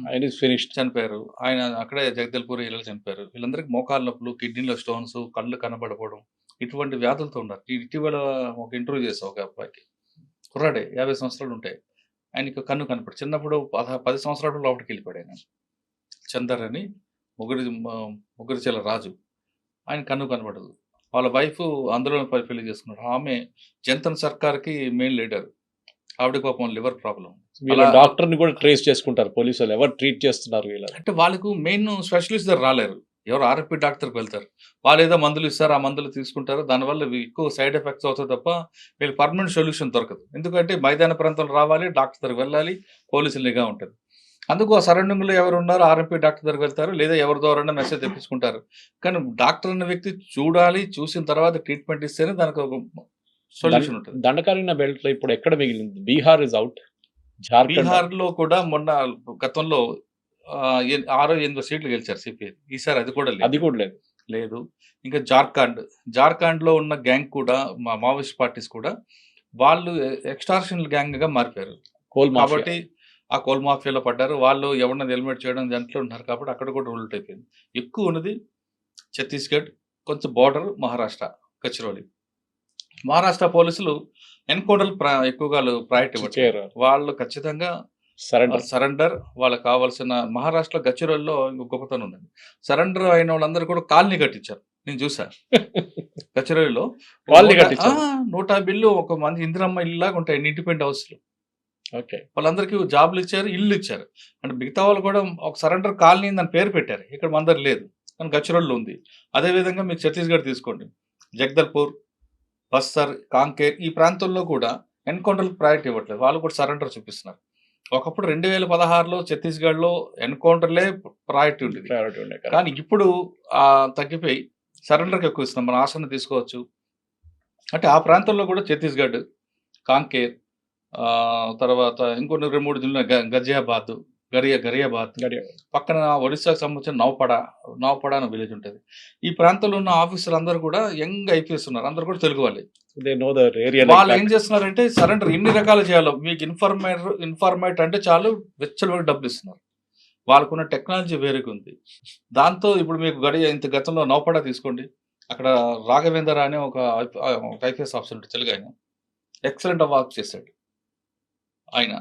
ఆయన ఫినిష్
చనిపోయారు. ఆయన అక్కడే జగదల్పూర్ ఏరియాలో చనిపోయారు. వీళ్ళందరికీ మోకాళ్ళ నొప్పులు, కిడ్నీలో స్టోన్స్, కళ్ళు కనబడకపోవడం, ఇటువంటి వ్యాధులతో ఉన్నారు. ఇటీవల ఒక ఇంటర్వ్యూ చేసాం ఒక అబ్బాయికి, కుర్రాడే 50 సంవత్సరాలు ఉంటాయి, ఆయనకి కన్ను కనపడు. చిన్నప్పుడు 10 సంవత్సరాలు లోపలికి వెళ్ళిపోయాడు ఆయన. చందర్ అని ముగ్గురిచెల రాజు, ఆయన కన్ను కనబడదు. వాళ్ళ వైఫ్ అందులోనే పెళ్లి చేసుకున్నాడు. ఆమె జంతన్ సర్కార్కి మెయిన్ లీడర్, ఆవిడ పాపం లివర్ ప్రాబ్లం.
డాక్టర్ ని కూడా ట్రేస్ చేసుకుంటారు పోలీసులు, ఎవరు ట్రీట్ చేస్తున్నారు
అంటే వాళ్ళకు మెయిన్ స్పెషలిస్ట్ దగ్గర రాలేరు, ఎవరు ఆర్ఎంపీ డాక్టర్కి వెళ్తారు. వాళ్ళు ఏదో మందులు ఇస్తారు, ఆ మందులు తీసుకుంటారు, దానివల్ల ఎక్కువ సైడ్ ఎఫెక్ట్స్ అవుతాయి తప్ప వీళ్ళు పర్మనెంట్ సొల్యూషన్ దొరకదు. ఎందుకంటే మైదాన ప్రాంతంలో రావాలి, డాక్టర్ దగ్గరికి వెళ్ళాలి, పోలీసులు నిఘా ఉంటుంది. అందుకు ఆ సరౌండింగ్లో ఎవరు ఉన్నారు, ఆర్ఎంపీ డాక్టర్ దగ్గరికి వెళ్తారు, లేదా ఎవరి ద్వారా మెసేజ్ తెప్పించుకుంటారు. కానీ డాక్టర్ అనే వ్యక్తి చూడాలి, చూసిన తర్వాత ట్రీట్మెంట్ ఇస్తేనే దానికి ఒక సొల్యూషన్ ఉంటుంది.
దండకారణ్య బెల్ట్ లో ఇప్పుడు ఎక్కడ మిగిలింది? Bihar is out.
బీహార్లో కూడా మొన్న గతంలో 6-8 సీట్లు గెలిచారు సిపిఐ. ఈసారి అది కూడా లేదు. ఇంకా జార్ఖండ్లో ఉన్న గ్యాంగ్ కూడా, మావోయిస్ట్ పార్టీస్ కూడా వాళ్ళు ఎక్స్టార్షన్ గ్యాంగ్ గా మారిపోయారు కాబట్టి ఆ కోల్ మాఫియాలో పడ్డారు. వాళ్ళు ఎవరిని ఎలిమినేట్ చేయడం దాంట్లో ఉన్నారు కాబట్టి అక్కడ కూడా రూల్ట్ అయిపోయింది. ఎక్కువ ఉన్నది ఛత్తీస్గఢ్, కొంచెం బార్డర్ మహారాష్ట్ర, గచ్చిరోలి. మహారాష్ట్ర పోలీసులు ఎన్కౌంటర్ ఎక్కువగా ప్రయారిటీ ఇవ్వట్లేదు. వాళ్ళు ఖచ్చితంగా సరెండర్, వాళ్ళకి కావాల్సిన. మహారాష్ట్ర గచ్చిరోలిలో ఇంకొక గొప్పతనం ఉందండి, సరెండర్ అయిన వాళ్ళందరూ కూడా కాలనీ కట్టించారు. నేను చూసా గచ్చిరోలిలో 150 ఇల్లు, ఒక మంది ఇందిరమ్మ ఇల్లు లాగా ఉంటాయి, ఇండిపెండెంట్ హౌస్లు. వాళ్ళందరికీ జాబ్లు ఇచ్చారు, ఇల్లు ఇచ్చారు. అంటే మిగతా వాళ్ళు కూడా ఒక సరెండర్ కాలనీ దాని పేరు పెట్టారు. ఇక్కడ మందరు లేదు, కానీ గచ్చిరోలిలో ఉంది. అదేవిధంగా మీరు ఛత్తీస్గఢ్ తీసుకోండి, జగదల్పూర్, బస్తర్, కాంకేర్, ఈ ప్రాంతంలో కూడా ఎన్కౌంటర్లకు ప్రయారిటీ ఇవ్వట్లేదు, వాళ్ళు కూడా సరెండర్ చూపిస్తున్నారు. ఒకప్పుడు 2016లో ఛత్తీస్గఢ్లో ఎన్కౌంటర్లే ప్రయారిటీ ఉండేది, కానీ ఇప్పుడు తగ్గిపోయి సరెండర్కి ఎక్కువ ఇస్తున్నాం. మన ఆసన తీసుకోవచ్చు. అంటే ఆ ప్రాంతంలో కూడా ఛత్తీస్గఢ్, కాంకేర్, తర్వాత ఇంకొన్ని 2-3 జిల్లా, గరియాబాద్, పక్కన ఒడిశాకు సంబంధించిన నౌపడ అనే విలేజ్ ఉంటుంది. ఈ ప్రాంతంలో ఉన్న ఆఫీసర్లు అందరూ కూడా యంగ్ ఐపీఎస్ ఉన్నారు, అందరూ కూడా తెలుగు వాళ్ళే. వాళ్ళు ఏం చేస్తున్నారంటే సరెండర్ ఎన్ని రకాలు చేయాలో, మీకు ఇన్ఫర్మేట్ అంటే చాలు వెచ్చలు డబ్బులు ఇస్తున్నారు. వాళ్ళకున్న టెక్నాలజీ వేరుగా ఉంది. దాంతో ఇప్పుడు మీకు గతంలో నౌపడ తీసుకోండి, అక్కడ రాఘవేందర్ అనే ఒక ఐపీఎస్ ఆఫీసర్ ఉంటుంది, తెలుగు ఆయన, ఎక్సలెంట్ వర్క్ చేశాడు ఆయన.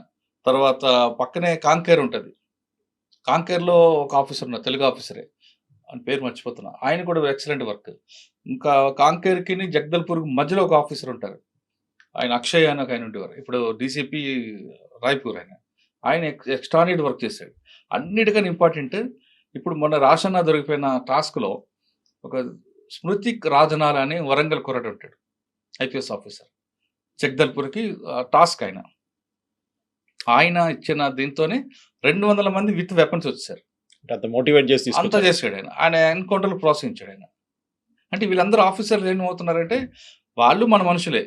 తర్వాత పక్కనే కాంకేర్ ఉంటుంది, కాంకేర్లో ఒక ఆఫీసర్ ఉన్నారు, తెలుగు ఆఫీసరే, అని పేరు మర్చిపోతున్నా, ఆయన కూడా ఎక్సలెంట్ వర్క్. ఇంకా కాంకేర్కి జగదల్పూర్కి మధ్యలో ఒక ఆఫీసర్ ఉంటారు, ఆయన అక్షయ్ అని ఒక ఆయన ఉండేవారు, ఇప్పుడు డీసీపీ రాయ్పూర్. ఆయన ఎక్స్ట్రానిటీ వర్క్ చేశాడు. అన్నిటికన్నా ఇంపార్టెంట్, ఇప్పుడు మొన్న రాషన్న దొరికిపోయిన టాస్క్లో ఒక స్మృతి రాజనాల అని వరంగల్ కుర్రాడు ఉంటాడు, ఐపీఎస్ ఆఫీసర్, జగదల్పూర్కి టాస్క్. ఆయన ఇచ్చిన దీంతోనే 200 మంది విత్ వెపన్స్ వచ్చారు.
అంత మోటివేట్ చేసి
అంతా చేశాడు ఆయన ఎన్కౌంటర్లు ప్రోత్సహించాడు ఆయన. అంటే వీళ్ళందరూ ఆఫీసర్లు ఏమవుతున్నారంటే వాళ్ళు మన మనుషులే.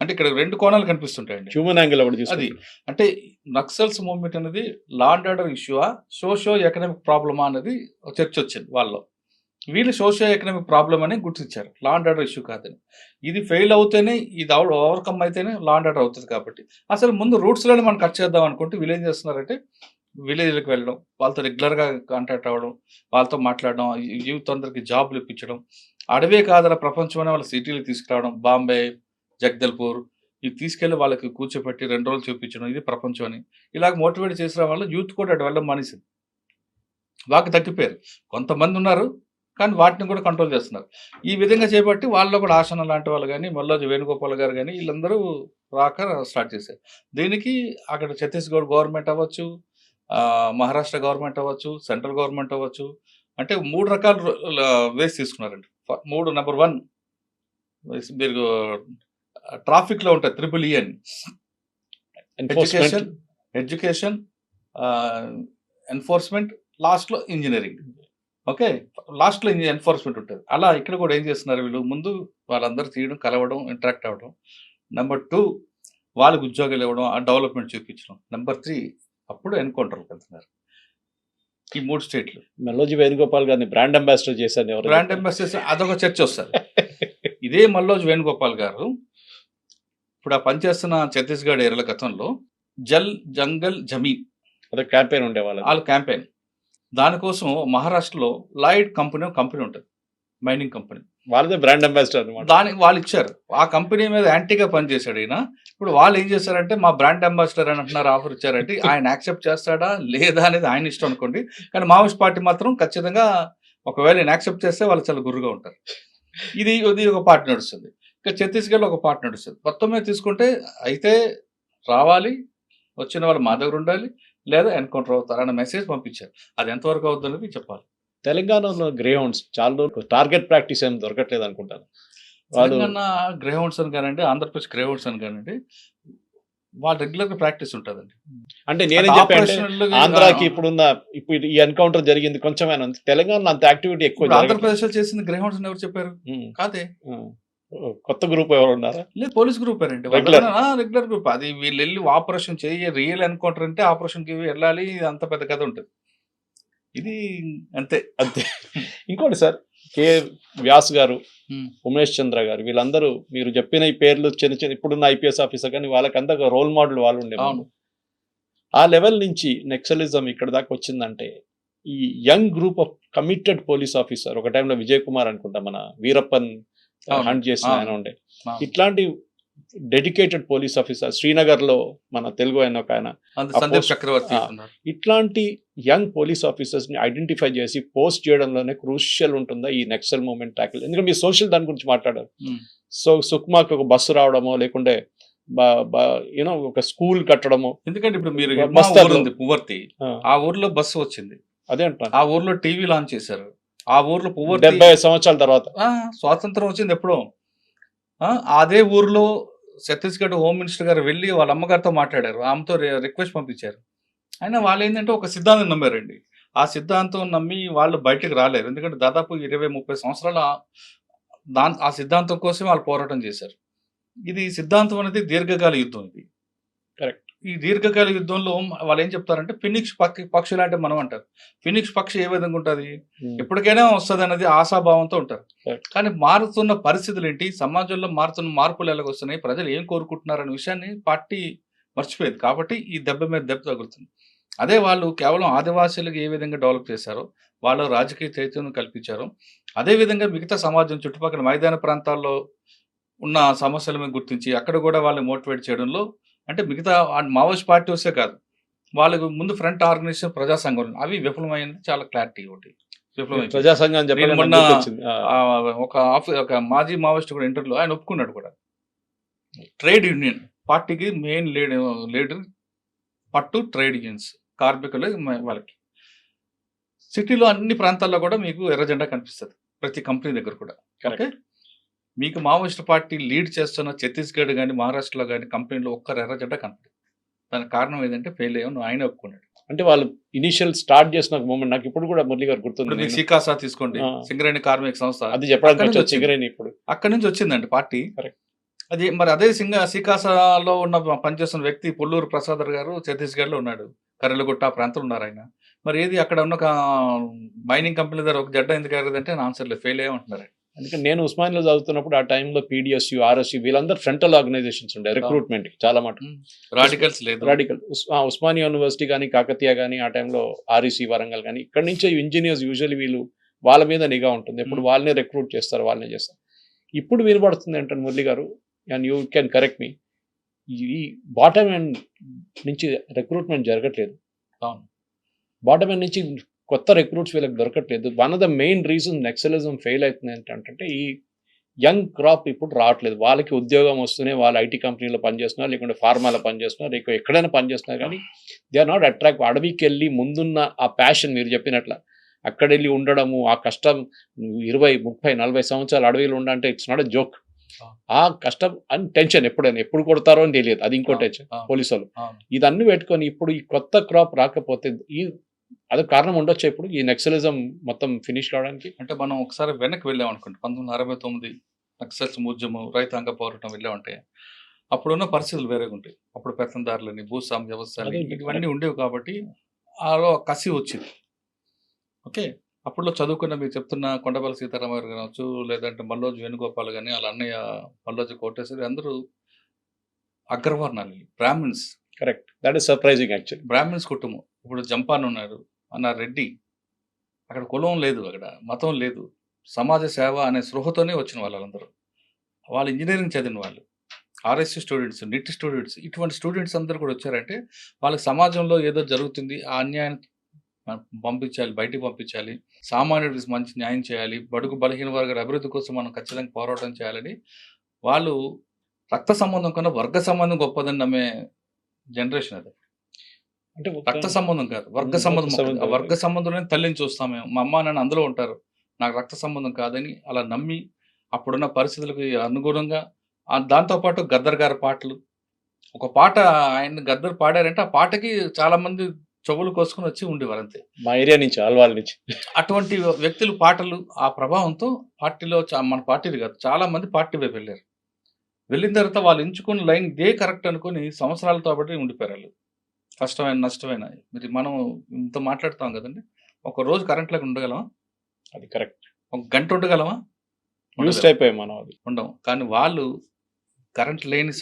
అంటే ఇక్కడ 2 కోణాలు కనిపిస్తుంటాయండి.
హ్యూమన్ యాంగిల్
అది అంటే నక్సల్స్ మూవ్మెంట్ అనేది లా అండ్ ఆర్డర్ ఇష్యూవా, సోషియో ఎకనామిక్ ప్రాబ్లమా అనేది చర్చ వచ్చింది వాళ్ళలో. వీళ్ళు సోషియో ఎకనామిక్ ప్రాబ్లం అని గుర్తించారు, లా అండ్ ఆర్డర్ ఇష్యూ కాదని. ఇది ఫెయిల్ అవుతేనే, ఇది ఓవర్కమ్ అయితేనే లా అండ్ ఆర్డర్ అవుతుంది. కాబట్టి అసలు ముందు రూట్స్లోనే మనం కట్ చేద్దాం అనుకుంటే వీళ్ళు ఏం చేస్తున్నారంటే విలేజ్లకు వెళ్ళడం, వాళ్ళతో రెగ్యులర్గా కాంటాక్ట్ అవ్వడం, వాళ్ళతో మాట్లాడడం, యూత్ అందరికి జాబ్లు ఇప్పించడం, అడవే కాదల ప్రపంచం అనే వాళ్ళ సిటీలకు తీసుకురావడం, బాంబే, జగదల్పూర్ ఇది తీసుకెళ్ళి వాళ్ళకి కూర్చోపెట్టి 2 రోజులు చూపించడం, ఇది ప్రపంచం అని ఇలాగ మోటివేట్ చేసిన వాళ్ళు యూత్ కూడా అటు వెళ్ళడం మానేసింది. బాగా తగ్గిపోయారు. కొంతమంది ఉన్నారు కానీ వాటిని కూడా కంట్రోల్ చేస్తున్నారు. ఈ విధంగా చేపట్టి వాళ్ళలో కూడా ఆసన లాంటి వాళ్ళు కానీ, మల్లోజు వేణుగోపాల్ గారు కానీ వీళ్ళందరూ రాక స్టార్ట్ చేశారు. దీనికి అక్కడ ఛత్తీస్గఢ్ గవర్నమెంట్ అవ్వచ్చు, మహారాష్ట్ర గవర్నమెంట్ అవ్వచ్చు, సెంట్రల్ గవర్నమెంట్ అవ్వచ్చు, అంటే 3 రకాల వేస్ తీసుకున్నారండి. 3 నెంబర్ 1 మీరు ట్రాఫిక్లో ఉంటాయి, EEE అని, ఎడ్యుకేషన్, ఎన్ఫోర్స్మెంట్, లాస్ట్లో ఇంజనీరింగ్. ఓకే, లాస్ట్లో ఎన్ఫోర్స్మెంట్ ఉంటుంది. అలా ఇక్కడ కూడా ఏం చేస్తున్నారు వీళ్ళు, ముందు వాళ్ళందరూ తీయడం, కలవడం, ఇంటరాక్ట్ అవ్వడం. నెంబర్ 2 వాళ్ళకి ఉద్యోగాలు ఇవ్వడం, ఆ డెవలప్మెంట్ చూపించడం. నెంబర్ 3 అప్పుడు ఎన్కౌంటర్కి వెళ్తున్నారు. ఈ 3 స్టేట్లు.
మల్లోజు వేణుగోపాల్ గారిని బ్రాండ్ అంబాసిడర్ చేశారు.
బ్రాండ్ అంబాసిడర్ అదొక చర్చ వస్తారు. ఇదే మల్లోజు వేణుగోపాల్ గారు ఇప్పుడు ఆ పనిచేస్తున్న ఛత్తీస్గఢ్ ఏరియాల గతంలో జల్ జంగల్ జమీన్
అదే క్యాంపెయిన్ ఉండేవాళ్ళు.
వాళ్ళ క్యాంపెయిన్ దానికోసం మహారాష్ట్రలో లాయిడ్ కంపెనీ ఉంటుంది, మైనింగ్ కంపెనీ,
వాళ్ళదే బ్రాండ్ అంబాసిడర్ అనమాట.
దానికి వాళ్ళు ఇచ్చారు. ఆ కంపెనీ మీద యాంటీగా పనిచేశాడు ఈయన. ఇప్పుడు వాళ్ళు ఏం చేశారంటే మా బ్రాండ్ అంబాసిడర్ అని అంటున్నారు, ఆఫర్ ఇచ్చారంటే ఆయన యాక్సెప్ట్ చేస్తాడా లేదా అనేది ఆయన ఇష్టం అనుకోండి. కానీ మావోయిస్ట్ పార్టీ మాత్రం ఖచ్చితంగా ఒకవేళ ఈయన యాక్సెప్ట్ చేస్తే వాళ్ళు చాలా గురుగా ఉంటారు. ఇది ఒక పార్టీ నడుస్తుంది. ఇక ఛత్తీస్గఢ్లో ఒక పార్టీ నడుస్తుంది. మొత్తం మీద తీసుకుంటే అయితే రావాలి, వచ్చిన వాళ్ళు మా దగ్గర ఉండాలి, లేదా ఎన్కౌంటర్ అవుతారు అన్న మెసేజ్ పంపించారు. అది ఎంతవరకు అవుతుందని చెప్పాలి.
తెలంగాణలో గ్రే హౌండ్స్ చాలా టార్గెట్ ప్రాక్టీస్ ఏం దొరకట్లేదు అనుకుంటాను.
తెలంగాణ గ్రే హౌండ్స్ అని కానండి, ఆంధ్రప్రదేశ్ గ్రే హౌండ్స్ అని కానండి, వాళ్ళు రెగ్యులర్గా ప్రాక్టీస్ ఉంటుందండి.
అంటే నేనేం చెప్పాను, ఆంధ్రాకి ఇప్పుడు ఈ ఎన్కౌంటర్ జరిగింది కొంచెమైనా, తెలంగాణలో అంత యాక్టివిటీ ఎక్కువ.
ఆంధ్రప్రదేశ్ లో చేసింది గ్రే హౌండ్స్ ఎవరు చెప్పారు? కాదే,
కొత్త గ్రూప్ ఎవరు ఉన్నారా?
లేదు, పోలీస్ గ్రూప్ అండి, రెగ్యులర్ గ్రూప్. అది వీళ్ళు వెళ్ళి ఆపరేషన్ చేయ, రియల్ ఎన్కౌంటర్ అంటే ఆపరేషన్ కి వెళ్ళాలి, అంత పెద్ద కథ ఉంటుంది. ఇది అంతే.
ఇంకోటి సార్, కె వ్యాస్ గారు, ఉమేష్ చంద్ర గారు, వీళ్ళందరూ మీరు చెప్పిన ఈ పేర్లు చిన్న ఇప్పుడున్న ఐపీఎస్ ఆఫీసర్ కానీ వాళ్ళకంతా రోల్ మోడల్ వాళ్ళు ఉండేవాళ్ళు. ఆ లెవెల్ నుంచి నెక్సలిజం ఇక్కడ దాకా వచ్చిందంటే ఈ young group of committed police officer, ఒక టైంలో విజయ్ కుమార్ అనుకుంటా మన వీరప్పన్ హంట్ చేసిన ఆయన ఉండే, ఇట్లాంటి డెడికేటెడ్ పోలీస్ ఆఫీసర్ శ్రీనగర్ లో మన తెలుగు ఆయన ఒక ఆయన, ఇట్లాంటి యంగ్ పోలీస్ ఆఫీసర్స్ ని ఐడెంటిఫై చేసి పోస్ట్ చేయడంలోనే క్రూషియల్ ఉంటుందా ఈ నక్సల్ మూవ్మెంట్ ట్యాకిల్? ఎందుకంటే మీరు సోషల్ దాని గురించి మాట్లాడారు. సో సుక్మాకి ఒక బస్సు రావడమో, లేకుంటే యూనో ఒక స్కూల్ కట్టడము.
ఎందుకంటే ఇప్పుడు మీరు పువర్తి, ఆ ఊర్లో బస్సు వచ్చింది, అదే అంటారు, ఆ ఊర్లో టీవీ లాంచ్ చేశారు, ఆ ఊర్లో
70 సంవత్సరాల తర్వాత
స్వాతంత్రం వచ్చింది ఎప్పుడో. అదే ఊర్లో ఛత్తీస్గఢ్ హోమ్ మినిస్టర్ గారు వెళ్ళి వాళ్ళ అమ్మగారితో మాట్లాడారు, ఆమెతో రిక్వెస్ట్ పంపించారు. అయినా వాళ్ళు ఏంటంటే ఒక సిద్ధాంతం నమ్మారండి. ఆ సిద్ధాంతం నమ్మి వాళ్ళు బయటకు రాలేరు. ఎందుకంటే దాదాపు 20-30 సంవత్సరాల ఆ సిద్ధాంతం కోసం వాళ్ళు పోరాటం చేశారు. ఇది సిద్ధాంతం అనేది దీర్ఘకాల యుద్ధం. ఇది
కరెక్ట్.
ఈ దీర్ఘకాల యుద్ధంలో వాళ్ళు ఏం చెప్తారంటే ఫినిక్స్ పక్షి లాంటి మనం అంటారు. ఫినిక్స్ పక్షి ఏ విధంగా ఉంటుంది, ఎప్పటికైనా వస్తుంది అనేది ఆశాభావంతో ఉంటారు. కానీ మారుతున్న పరిస్థితులు ఏంటి, సమాజంలో మారుతున్న మార్పులు ఎలాగ వస్తున్నాయి, ప్రజలు ఏం కోరుకుంటున్నారు అనే విషయాన్ని పార్టీ మర్చిపోయింది. కాబట్టి ఈ దెబ్బ మీద దెబ్బ తగులుతుంది. అదే వాళ్ళు కేవలం ఆదివాసీలకు ఏ విధంగా డెవలప్ చేశారో, వాళ్ళు రాజకీయ చైతన్యం కల్పించారు, అదేవిధంగా మిగతా సమాజం చుట్టుపక్కల మైదాన ప్రాంతాల్లో ఉన్న సమస్యల మీద గుర్తించి అక్కడ కూడా వాళ్ళని మోటివేట్ చేయడంలో, అంటే మిగతా మావోయిస్ట్ పార్టీ వస్తే కాదు, వాళ్ళకు ముందు ఫ్రంట్ ఆర్గనైజేషన్ ప్రజా సంఘం అవి విఫలమైనది చాలా క్లారిటీ ఒకటి. విప్లవం అయిపోయింది.
ప్రజా సంఘం అని
నేను
చెప్పగానే
మొన్న
నాకు గుర్తొచ్చింది.
ఒక మాజీ మావోయిస్ట్ కూడా ఇంటర్వ్యూలో ఆయన ఒప్పుకున్నాడు కూడా. ట్రేడ్ యూనియన్ పార్టీకి మెయిన్ లీడర్ పట్టు ట్రేడ్ యూనియన్స్, కార్మికులు వాళ్ళకి. సిటీలో అన్ని ప్రాంతాల్లో కూడా మీకు ఎర్ర జెండా కనిపిస్తుంది, ప్రతి కంపెనీ దగ్గర కూడా. ఓకే, మీకు మావోయిస్ట్ పార్టీ లీడ్ చేస్తున్న ఛత్తీస్గఢ్ కానీ మహారాష్ట్రలో కానీ కంపెనీలో ఒక్కరు ఎర్ర జెండా కనపడదు. దానికి కారణం ఏంటంటే ఫెయిల్ అయ్యాను ఆయన ఒప్పుకున్నాడు.
అంటే వాళ్ళు ఇనిషియల్ స్టార్ట్ చేసిన మూమెంట్ నాకు ఇప్పుడు కూడా మురళి గారు
ఇప్పుడు
గుర్తుంది.
మీకు సికాసా తీసుకోండి, సింగరేణి కార్మిక సంస్థ,
అది చెప్పడానికి
అక్కడి నుంచి
వచ్చే సింగరేణి ఇప్పుడు
అక్కడి నుంచి వచ్చిందండి పార్టీ.
Correct.
అది మరి అదే సికాసాలో ఉన్న పనిచేస్తున్న వ్యక్తి పుల్లూరు ప్రసాదర్ గారు ఛత్తీస్గఢ్లో ఉన్నాడు, కర్రెలగుట్ట ఆ ప్రాంతంలో ఉన్నారు ఆయన. మరి ఏది అక్కడ ఉన్న మైనింగ్ కంపెనీ దగ్గర ఒక జెండా ఎందుకు ఎగరదంటే ఆన్సర్ లేదు, ఫెయిల్ అయ్యమంటున్నారు.
అందుకని నేను ఉస్మానియాలో చదువుతున్నప్పుడు ఆ టైంలో పీడిఎస్యు, ఆర్ఎస్యు వీళ్ళందరూ ఫ్రంటల్ ఆర్గనైజేషన్స్ ఉండే రిక్రూట్మెంట్ చాలా మటుకు.
రాడికల్స్ లేదు.
రాడికల్ ఉస్మానియా యూనివర్సిటీ కానీ కాకతీయ కానీ ఆ టైంలో ఆర్ఈసి వరంగల్ కానీ ఇక్కడ నుంచే ఇంజనీర్స్ యూజువల్లీ వీళ్ళు వాళ్ళ మీద నిఘా ఉంటుంది, ఎప్పుడు వాళ్ళనే రిక్రూట్ చేస్తారు, వాళ్ళనే చేస్తారు. ఇప్పుడు వినబడుతుంది ఏంటంటే మురళి గారు, అండ్ యూ కెన్ కరెక్ట్ మీ, ఈ బాటమ్ ఎండ్ నుంచి రిక్రూట్మెంట్ జరగట్లేదు. బాటమ్ ఎండ్ నుంచి కొత్త రిక్రూట్స్ వీళ్ళకి దొరకట్లేదు. One of the main reason naxalism fail అవుతుంది ఏంటంటే ఈ యంగ్ క్రాప్ ఇప్పుడు రావట్లేదు. వాళ్ళకి ఉద్యోగం వస్తూనే వాళ్ళు ఐటీ కంపెనీలో పనిచేస్తున్నారు, లేకుంటే ఫార్మాలో పనిచేస్తున్నారు, లేకపోతే ఎక్కడైనా పనిచేస్తున్నారు, కానీ దే ఆర్ నాట్ అట్రాక్ట్. అడవికి వెళ్ళి ముందున్న ఆ ప్యాషన్ మీరు చెప్పినట్ల అక్కడ వెళ్ళి ఉండడము, ఆ కష్టం 20, 30, 40 సంవత్సరాలు అడవిలో ఉండంటే ఇట్స్ నాట్ ఎ జోక్. ఆ కష్టం అని టెన్షన్ ఎప్పుడు కొడతారో అని తెలియదు, అది ఇంకో టెన్షన్ పోలీసు వాళ్ళు. ఇదన్నీ పెట్టుకొని ఇప్పుడు ఈ కొత్త క్రాప్ రాకపోతే అదే కారణం ఉండొచ్చు ఇప్పుడు ఈ నక్సలిజం మొత్తం ఫినిష్ కావడానికి.
అంటే మనం ఒకసారి వెనక్కి వెళ్ళాం అనుకోండి, 1969 నక్సల్స్ ఉద్యమం, రైతాంగ పోరాటం వెళ్ళామంటే అప్పుడున్న పరిస్థితులు వేరేగా ఉంటాయి. అప్పుడు పెత్తందారులని, భూస్వామ్య వ్యవస్థలని ఇవన్నీ ఉండేవి కాబట్టి ఆలో కసి వచ్చింది. ఓకే, అప్పుడులో చదువుకున్న మీరు చెప్తున్న కొండపల్లి సీతారామ గారు కావచ్చు, లేదంటే మల్లోజు వేణుగోపాల్ కానీ వాళ్ళ అన్నయ్య మల్లోజు కోటేశ్వరి అందరూ అగ్రవర్ణాలు, Brahmins.
Correct, that is surprising actually.
Brahmins కుటుంబం. ఇప్పుడు జంపాన్ ఉన్నారు, అన్న రెడ్డి. అక్కడ కులం లేదు, అక్కడ మతం లేదు, సమాజ సేవ అనే స్పృహతోనే వచ్చిన వాళ్ళందరూ. వాళ్ళు ఇంజనీరింగ్ చదివిన వాళ్ళు, ఆర్ఎస్సీ స్టూడెంట్స్, నిట్ స్టూడెంట్స్, ఇటువంటి స్టూడెంట్స్ అందరూ కూడా వచ్చారంటే వాళ్ళకి సమాజంలో ఏదో జరుగుతుంది, ఆ అన్యాయాన్ని పంపించాలి, బయటికి పంపించాలి, సామాన్యుడికి మంచి న్యాయం చేయాలి, బడుగు బలహీన వర్గాల అభివృద్ధి కోసం మనం ఖచ్చితంగా పోరాటం చేయాలని వాళ్ళు రక్త సంబంధం కన్నా వర్గ సంబంధం గొప్పదని నమ్మే జనరేషన్ అది.
అంటే
రక్త సంబంధం కాదు, వర్గ సంబంధం. ఆ వర్గ సంబంధంలో తల్లిని చూస్తాం మేము, మా అమ్మ నాన్న అందులో ఉంటారు, నాకు రక్త సంబంధం కాదని అలా నమ్మి అప్పుడున్న పరిస్థితులకు అనుగుణంగా దాంతోపాటు గద్దర్ గారి పాటలు, ఒక పాట ఆయన గద్దర్ పాడారంటే ఆ పాటకి చాలా మంది చెవులు కోసుకుని వచ్చి ఉండేవారు అంతే,
మా ఏరియా నుంచి, ఆల్వాల్ నుంచి.
అటువంటి వ్యక్తులు పాటలు ఆ ప్రభావంతో పార్టీలో మన పార్టీలు కాదు చాలా మంది పార్టీ వైపు వెళ్ళారు. వెళ్ళిన తర్వాత వాళ్ళు ఎంచుకున్న లైన్ ఇదే కరెక్ట్ అనుకుని సంవత్సరాలతో బట్టి ఉండిపోయారు వాళ్ళు. కష్టమైన నష్టమైన మీరు మనం ఇంత మాట్లాడుతాం కదండి, ఒక రోజు కరెంట్ లేకుండా ఉండగలమా?
అది కరెక్ట్.
ఒక గంట ఉండగలమా?
యూస్డ్ అయిపోయాం మనం, అది
ఉండవు. కానీ వాళ్ళు కరెంట్ లేని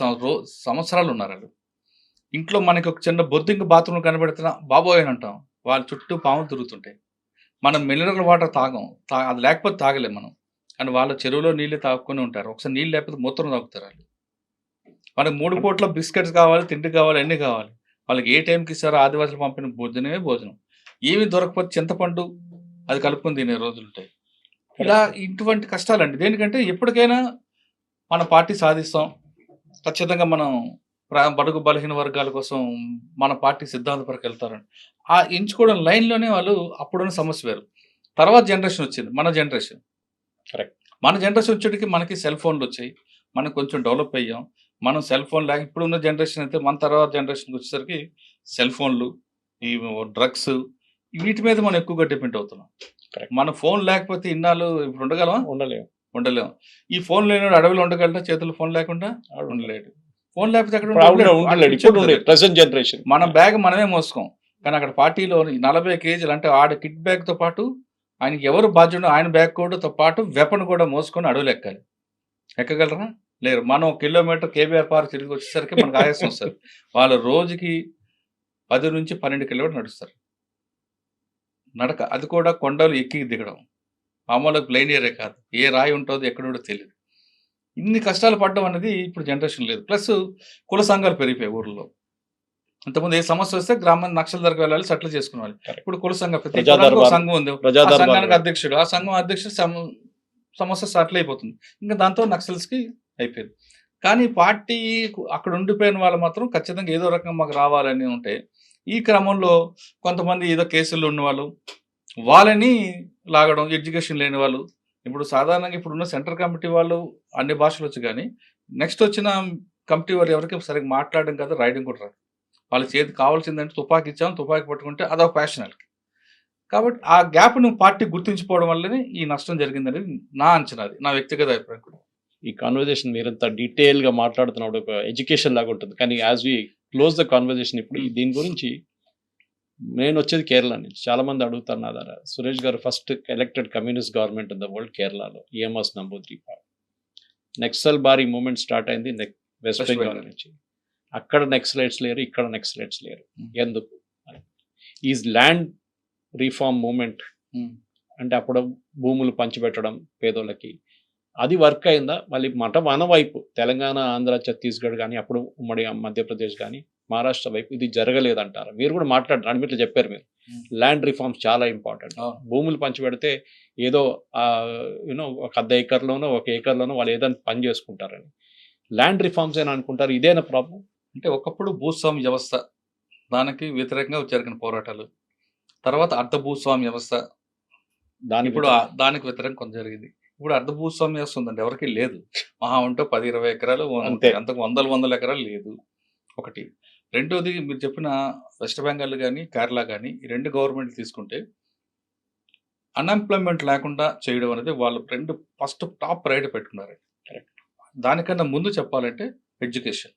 సంవత్సరాలు ఉన్నారు. వాళ్ళు ఇంట్లో మనకి ఒక చిన్న బొద్దింక బాత్రూమ్ కనబడుతున్నా బాబోయ్ అని అంటాం, వాళ్ళ చుట్టూ పాములు తిరుగుతుంటాయి. మనం మినరల్ వాటర్ తాగం, అది లేకపోతే తాగలేం మనం. కానీ వాళ్ళ చెరువులో నీళ్ళు తాగుకొని ఉంటారు, ఒకసారి నీళ్ళు లేకపోతే మూత్రం తాగుతారు వాళ్ళు. మనకి 3 పూట్ల బిస్కెట్స్ కావాలి, తిండి కావాలి, అన్నీ కావాలి. వాళ్ళకి ఏ టైంకి ఇస్తారో ఆదివాసులు పంపిన భోజనమే భోజనం. ఏమి దొరకకపోతే చింతపండు అది కలుపుకొని తినే రోజులు ఉంటాయి. ఇలా ఇటువంటి కష్టాలండి. దేనికంటే ఎప్పటికైనా మన పార్టీ సాధిస్తాం, ఖచ్చితంగా మనం బడుగు బలహీన వర్గాల కోసం మన పార్టీ సిద్ధాంత వరకు వెళ్తారండి. ఆ ఎంచుకోవడం లైన్లోనే వాళ్ళు అప్పుడున్న సమస్య వేరు. తర్వాత జనరేషన్ వచ్చింది, మన జనరేషన్.
కరెక్ట్.
మన జనరేషన్ వచ్చేటికి మనకి సెల్ ఫోన్లు వచ్చాయి, మనం కొంచెం డెవలప్ అయ్యాం. మనం సెల్ ఫోన్ లేక ఇప్పుడున్న జనరేషన్ అయితే మన తర్వాత జనరేషన్కి వచ్చేసరికి సెల్ ఫోన్లు, ఈ డ్రగ్స్, వీటి మీద మనం ఎక్కువగా డిపెండ్ అవుతున్నాం. మన ఫోన్ లేకపోతే ఇన్నాళ్ళు ఇప్పుడు ఉండగలమా? ఉండలేము. ఈ ఫోన్ లేని అడవిలో ఉండగలరా? చేతులు ఫోన్ లేకుండా ఉండలేడు. ఫోన్ లేకపోతే
జనరేషన్
మన బ్యాగ్ మనమే మోసుకోం. కానీ అక్కడ పార్టీలో 40 కేజీలు అంటే ఆడ కిట్ బ్యాగ్తో పాటు ఆయనకి ఎవరు బాధ్యుడో ఆయన బ్యాగ్ కూడా పాటు వెపన్ కూడా మోసుకొని అడవులు ఎక్కాలి. ఎక్కగలరా? లేరు. మనం 1 కిలోమీటర్ కేబీఆర్ పార్క్ తిరిగి వచ్చేసరికి మనకు ఆయాసం వస్తుంది. వాళ్ళు రోజుకి 10 నుంచి 12 కిలోమీటర్లు నడుస్తారు నడక. అది కూడా కొండలు ఎక్కి దిగడం, మామూలుగా ప్లెయిన్ ఏరియా కాదు, ఏ రాయి ఉంటుందో ఎక్కడో తెలియదు. ఇన్ని కష్టాలు పడడం అనేది ఇప్పుడు జనరేషన్ లేదు. ప్లస్ కుల సంఘాలు పెరిగిపోయాయి ఊర్లో. ఇంతకుముందు ఏ సమస్య వస్తే గ్రామం నక్షల దగ్గరకు వెళ్ళాలి, సెటిల్ చేసుకునేవాళ్ళు.
Correct.
ఇప్పుడు కుల సంఘం, ప్రతి
ప్రజా
కులానికి ఒక
దర్బార్.
సంఘం ఉంది,
ప్రజా
ఆ
దర్బార్
సంఘానికి అధ్యక్షుడు, ఆ సంఘం అధ్యక్షుడు సమస్య సెటిల్ అయిపోతుంది. ఇంకా దాంతో నక్సల్స్ కి అయిపోయింది. కానీ పార్టీ అక్కడ ఉండిపోయిన వాళ్ళు మాత్రం ఖచ్చితంగా ఏదో రకంగా మాకు రావాలని ఉంటే, ఈ క్రమంలో కొంతమంది ఏదో కేసుల్లో ఉన్న వాళ్ళు వాళ్ళని లాగడం, ఎడ్యుకేషన్ లేని వాళ్ళు. ఇప్పుడు సాధారణంగా ఇప్పుడున్న సెంట్రల్ కమిటీ వాళ్ళు అన్ని భాషలు వచ్చు, కానీ నెక్స్ట్ వచ్చిన కమిటీ వారు ఎవరికి సరిగ్గా మాట్లాడడం కాదు, రాయడం కూడా రాదు. వాళ్ళ చేతి కావాల్సిందంటే తుపాకీ ఇచ్చాం, తుపాకీ పట్టుకుంటే అదొక ప్యాషన్ వాళ్ళకి. కాబట్టి ఆ గ్యాప్ను పార్టీ గుర్తించుకోవడం వల్లనే ఈ నష్టం జరిగిందనేది నా అంచనా, అది నా వ్యక్తిగత అభిప్రాయం కూడా.
ఈ కాన్వర్జేషన్ మీరంతా డీటెయిల్గా మాట్లాడుతున్నప్పుడు ఒక ఎడ్యుకేషన్ లాగా ఉంటుంది. కానీ as we close the conversation, ఇప్పుడు దీని గురించి నేను వచ్చేది కేరళ నుంచి. చాలా మంది అడుగుతారు నా ద్వారా, సురేష్ గారు first elected communist government in the world కేరళలో, ఈఎంఎస్ నంబూద్రి. నెక్సల్ బారీ మూవ్మెంట్ స్టార్ట్ అయింది వెస్ట్ బెంగాల్ నుంచి. అక్కడ నెక్సలైట్స్ లేరు, ఇక్కడ నెక్సలైట్స్ లేరు. ఎందుకు? ఈజ్ ల్యాండ్ రీఫార్మ్ మూవ్మెంట్ అంటే అప్పుడు భూములు పంచిపెట్టడం పేదోళ్ళకి, అది వర్క్ అయిందా? మళ్ళీ మన వైపు తెలంగాణ, ఆంధ్ర, ఛత్తీస్గఢ్ కానీ, అప్పుడు ఉమ్మడి మధ్యప్రదేశ్ కానీ, మహారాష్ట్ర వైపు ఇది జరగలేదంటారు. మీరు కూడా మాట్లాడారు, అడిమిట్లు చెప్పారు మీరు. ల్యాండ్ రిఫార్మ్స్ చాలా ఇంపార్టెంట్. భూములు పంచిపెడితే ఏదో యూనో ఒక 1/2 ఎకర్లోనో 1 ఏకర్లోనో వాళ్ళు ఏదైనా పని చేసుకుంటారని. ల్యాండ్ రిఫార్మ్స్ అని అనుకుంటారు, ఇదేనా ప్రాబ్లం?
అంటే ఒకప్పుడు భూస్వామ్య వ్యవస్థ, దానికి వ్యతిరేకంగా జరిగిన పోరాటాలు, తర్వాత అర్ధ భూస్వామ్య వ్యవస్థ, ఇప్పుడు దానికి వ్యతిరేకంగా కొంత జరిగింది. ఇప్పుడు అర్ధ భూస్వామ్య వ్యవస్థ ఉందండి, ఎవరికి లేదు. మహా ఉంటే 10-20 ఎకరాలు ఉంటాయి, అంతకు 100 ఎకరాలు లేదు. ఒకటి. రెండోది, మీరు చెప్పిన వెస్ట్ బెంగాల్ కానీ కేరళ కానీ ఈ 2 గవర్నమెంట్ తీసుకుంటే అన్ఎంప్లాయ్మెంట్ లేకుండా చేయడం అనేది వాళ్ళు ఫస్ట్ టాప్ ప్రయారిటీ పెట్టుకున్నారు. దానికన్నా ముందు చెప్పాలంటే ఎడ్యుకేషన్.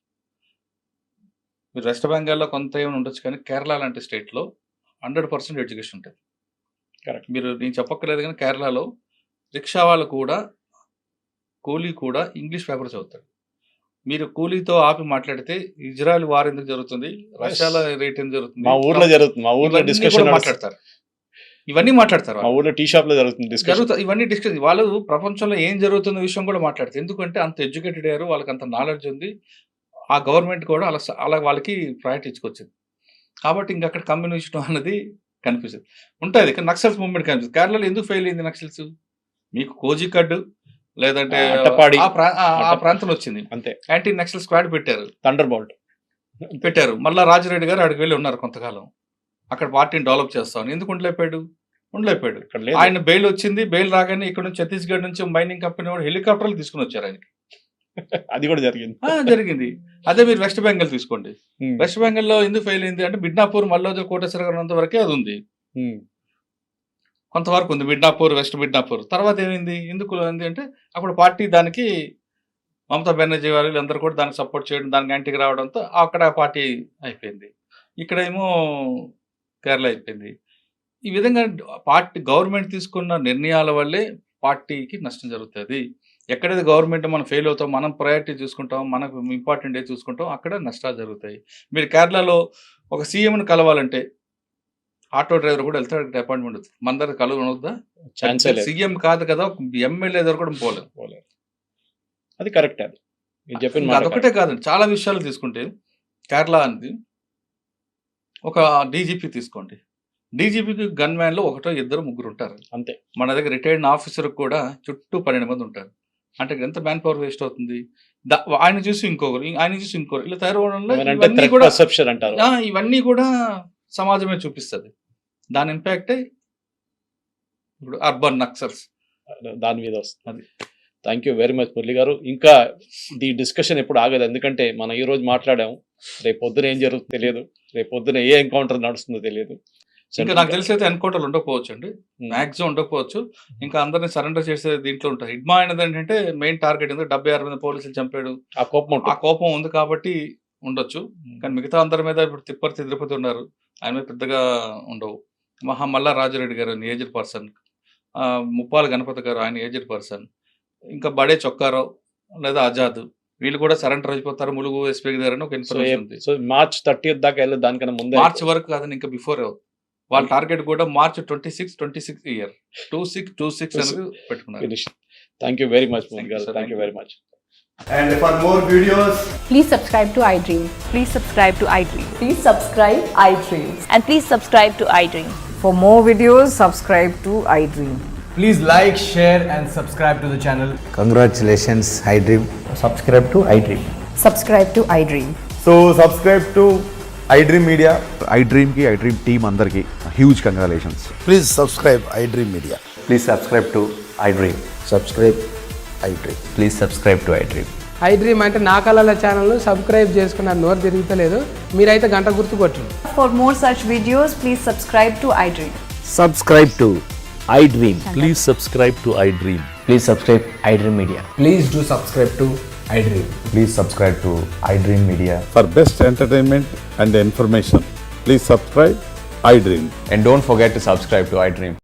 మీరు వెస్ట్ బెంగాల్లో కొంత ఏమైనా ఉండొచ్చు, కానీ కేరళ లాంటి స్టేట్లో 100% ఎడ్యుకేషన్ ఉంటుంది.
కరెక్ట్.
మీరు నేను చెప్పక్కర్లేదు, కానీ కేరళలో రిక్షా వాళ్ళు కూడా, కూలీ కూడా ఇంగ్లీష్ పేపర్ చదువుతాడు. మీరు కూలీతో ఆపి మాట్లాడితే ఇజ్రాయెల్ వార్ ఎందుకు జరుగుతుంది, రష్యాలో రేట్ ఎందుకు జరుగుతుంది,
మా ఊర్లో జరుగుతుంది, మా ఊర్లో డిస్కషన్
మాట్లాడతారు. ఇవన్నీ మాట్లాడతారు,
మా ఊర్లో టీ షాప్ లో జరుగుతుంది.
ఇవన్నీ డిస్కస్, వాళ్ళు ప్రపంచంలో ఏం జరుగుతున్న విషయం కూడా మాట్లాడతారు. ఎందుకంటే అంత ఎడ్యుకేటెడ్ అయ్యారు, వాళ్ళకి అంత నాలెడ్జ్ ఉంది. ఆ గవర్నమెంట్ కూడా అలా వాళ్ళకి ప్రయారిటీ ఇచ్చుకొచ్చింది. కాబట్టి ఇంక అక్కడ కమ్యూనిస్ట్ అనేది కనిపిస్తుంది ఉంటుంది. కానీ నక్సల్స్ మూవ్మెంట్ కనిపిస్తుంది. కేరళలో ఎందుకు ఫెయిల్ అయింది నక్సల్స్? మీకు కోజికడ్డు లేదంటే ఆ ప్రాంతంలో వచ్చింది, అంతే. యాంటీ నక్సల్ స్క్వాడ్ పెట్టారు, థండర్ బోల్ట్ పెట్టారు. మళ్ళీ రాజరెడ్డి గారు అక్కడికి వెళ్ళి ఉన్నారు కొంతకాలం, అక్కడ పార్టీని డెవలప్ చేస్తామని. ఎందుకు ఉండలేపాడు? ఆయన బెయిల్ వచ్చింది. బెయిల్ రాగానే ఇక్కడ నుంచి ఛత్తీస్గఢ్ నుంచి మైనింగ్ కంపెనీ వాడు హెలికాప్టర్లు తీసుకుని వచ్చారు ఆయనకి. అది కూడా జరిగింది. అదే మీరు వెస్ట్ బెంగాల్ తీసుకోండి. వెస్ట్ బెంగాల్ లో ఎందుకు ఫెయిల్ అయింది అంటే, మిడ్నాపూర్, మల్లోదర్, కోటేశ్వర వరకే అది ఉంది, కొంతవరకు ఉంది. మిడ్నాపూర్, వెస్ట్ మిడ్నాపూర్. తర్వాత ఏమైంది, ఎందుకు ఉంది అంటే అప్పుడు పార్టీ దానికి మమతా బెనర్జీ వారు అందరూ కూడా దానికి సపోర్ట్ చేయడం, దానికి యాంటీకి రావడంతో అక్కడ పార్టీ అయిపోయింది. ఇక్కడేమో కేరళ అయిపోయింది. ఈ విధంగా పార్టీ గవర్నమెంట్ తీసుకున్న నిర్ణయాల వల్లే పార్టీకి నష్టం జరుగుతుంది. ఎక్కడైతే గవర్నమెంట్ మనం ఫెయిల్ అవుతాం, మనం ప్రయారిటీ చూసుకుంటాం, మనకు ఇంపార్టెంట్ ఏ చూసుకుంటాం, అక్కడ నష్టాలు జరుగుతాయి. మీరు కేరళలో ఒక సీఎంని కలవాలంటే ఆటో డ్రైవర్ కూడా వెళ్తాడు, అపాయింట్మెంట్ అవుతుంది. మన దగ్గర కలవనొద్దా? సీఎం కాదు కదా, ఎమ్మెల్యే దగ్గర కూడా పోలేదు.
అది కరెక్ట్. అది
అదొకటే కాదండి, చాలా విషయాలు తీసుకుంటే కేరళ అనేది ఒక డీజీపీ తీసుకోండి. డీజీపీకి గన్ మ్యాన్లో 1-2-3 ఉంటారు, అంతే. మన దగ్గర రిటైర్డ్ ఆఫీసర్ కూడా చుట్టూ 12 మంది ఉంటారు. అంటే ఎంత మ్యాన్ పవర్ వేస్ట్ అవుతుంది. ఆయన చూసి ఇంకొకరు, ఆయన చూసి ఇంకొకరు, ఇలా తయారవడంలో ఇవన్నీ కూడా సమాజమే చూపిస్తుంది. దాని ఇంపాక్టే ఇప్పుడు అర్బన్ నక్సల్స్
దాని మీద వస్తుంది. Thank you very much Murali గారు. ఇంకా ఈ డిస్కషన్ ఎప్పుడు ఆగదు, ఎందుకంటే మనం ఈ రోజు మాట్లాడాము, రేపు పొద్దున ఏం జరుగుతుందో తెలియదు, రేపు పొద్దున ఏ ఎన్కౌంటర్ నడుస్తుందో తెలియదు.
ఇంకా నాకు తెలిసి అయితే ఎన్కౌంటర్లు ఉండకపోవచ్చు అండి, మ్యాక్సిమం ఉండకపోవచ్చు. ఇంకా అందరినీ సరెండర్ చేసే దీంట్లో ఉంటుంది. హిడ్మా అనేది ఏంటంటే మెయిన్ టార్గెట్ ఎందుకు 76 మంది పోలీసులు చంపాడు, ఆ కోపం ఉంది కాబట్టి ఉండొచ్చు. కానీ మిగతా అందరి మీద ఇప్పుడు తిరుపతి ఉన్నారు, ఆయన మీద పెద్దగా ఉండవు. మల్లా రాజరెడ్డి గారు ఏజ్డ్ పర్సన్, ముప్పాల గణపతి గారు ఆయన ఏజ్డ్ పర్సన్, ఇంకా బడే చొక్కారావు లేదా ఆజాద్, వీళ్ళు కూడా సరెండర్ అయిపోతారు ములుగు ఎస్పీ గారు ఒక ఇన్ఫర్మేషన్ ఉంది.
సో మార్చ్ 30 దాకా వెళ్ళదు, దానికన్నా ముందు
మార్చ్ వరకు కాదని ఇంకా బిఫోర్ వాళ్ళ టార్గెట్ కూడా మార్చ్ 26 ఇయర్ 26 అనేది పెట్టుకున్నారు.
Thank you very much. Thank you very much.
And for more videos,
Please subscribe to iDream.
Please subscribe to iDream.
Please subscribe iDreams.
And please subscribe to iDream.
For more videos, subscribe to iDream.
please like, share, and subscribe to the channel.
Congratulations, iDream.
Subscribe to iDream.
Subscribe to iDream.
So subscribe to iDream Media.
iDream की iDream team अंदर की huge congratulations.
Please subscribe iDream Media.
Please subscribe to iDream.
Subscribe iDream.
Please subscribe to iDream.
iDream అంటే నా కళల channel subscribe చేసుకున్న నోరు తిరుగుతలేదు మీరైతే గంట గుర్తు కొట్టండి.
For more such videos, please subscribe to iDream.
Subscribe to iDream.
Please subscribe to iDream.
Please subscribe iDream Media. Please do subscribe to iDream.
Please subscribe to iDream Media.
For best entertainment and information, please subscribe iDream.
And don't forget to subscribe to iDream.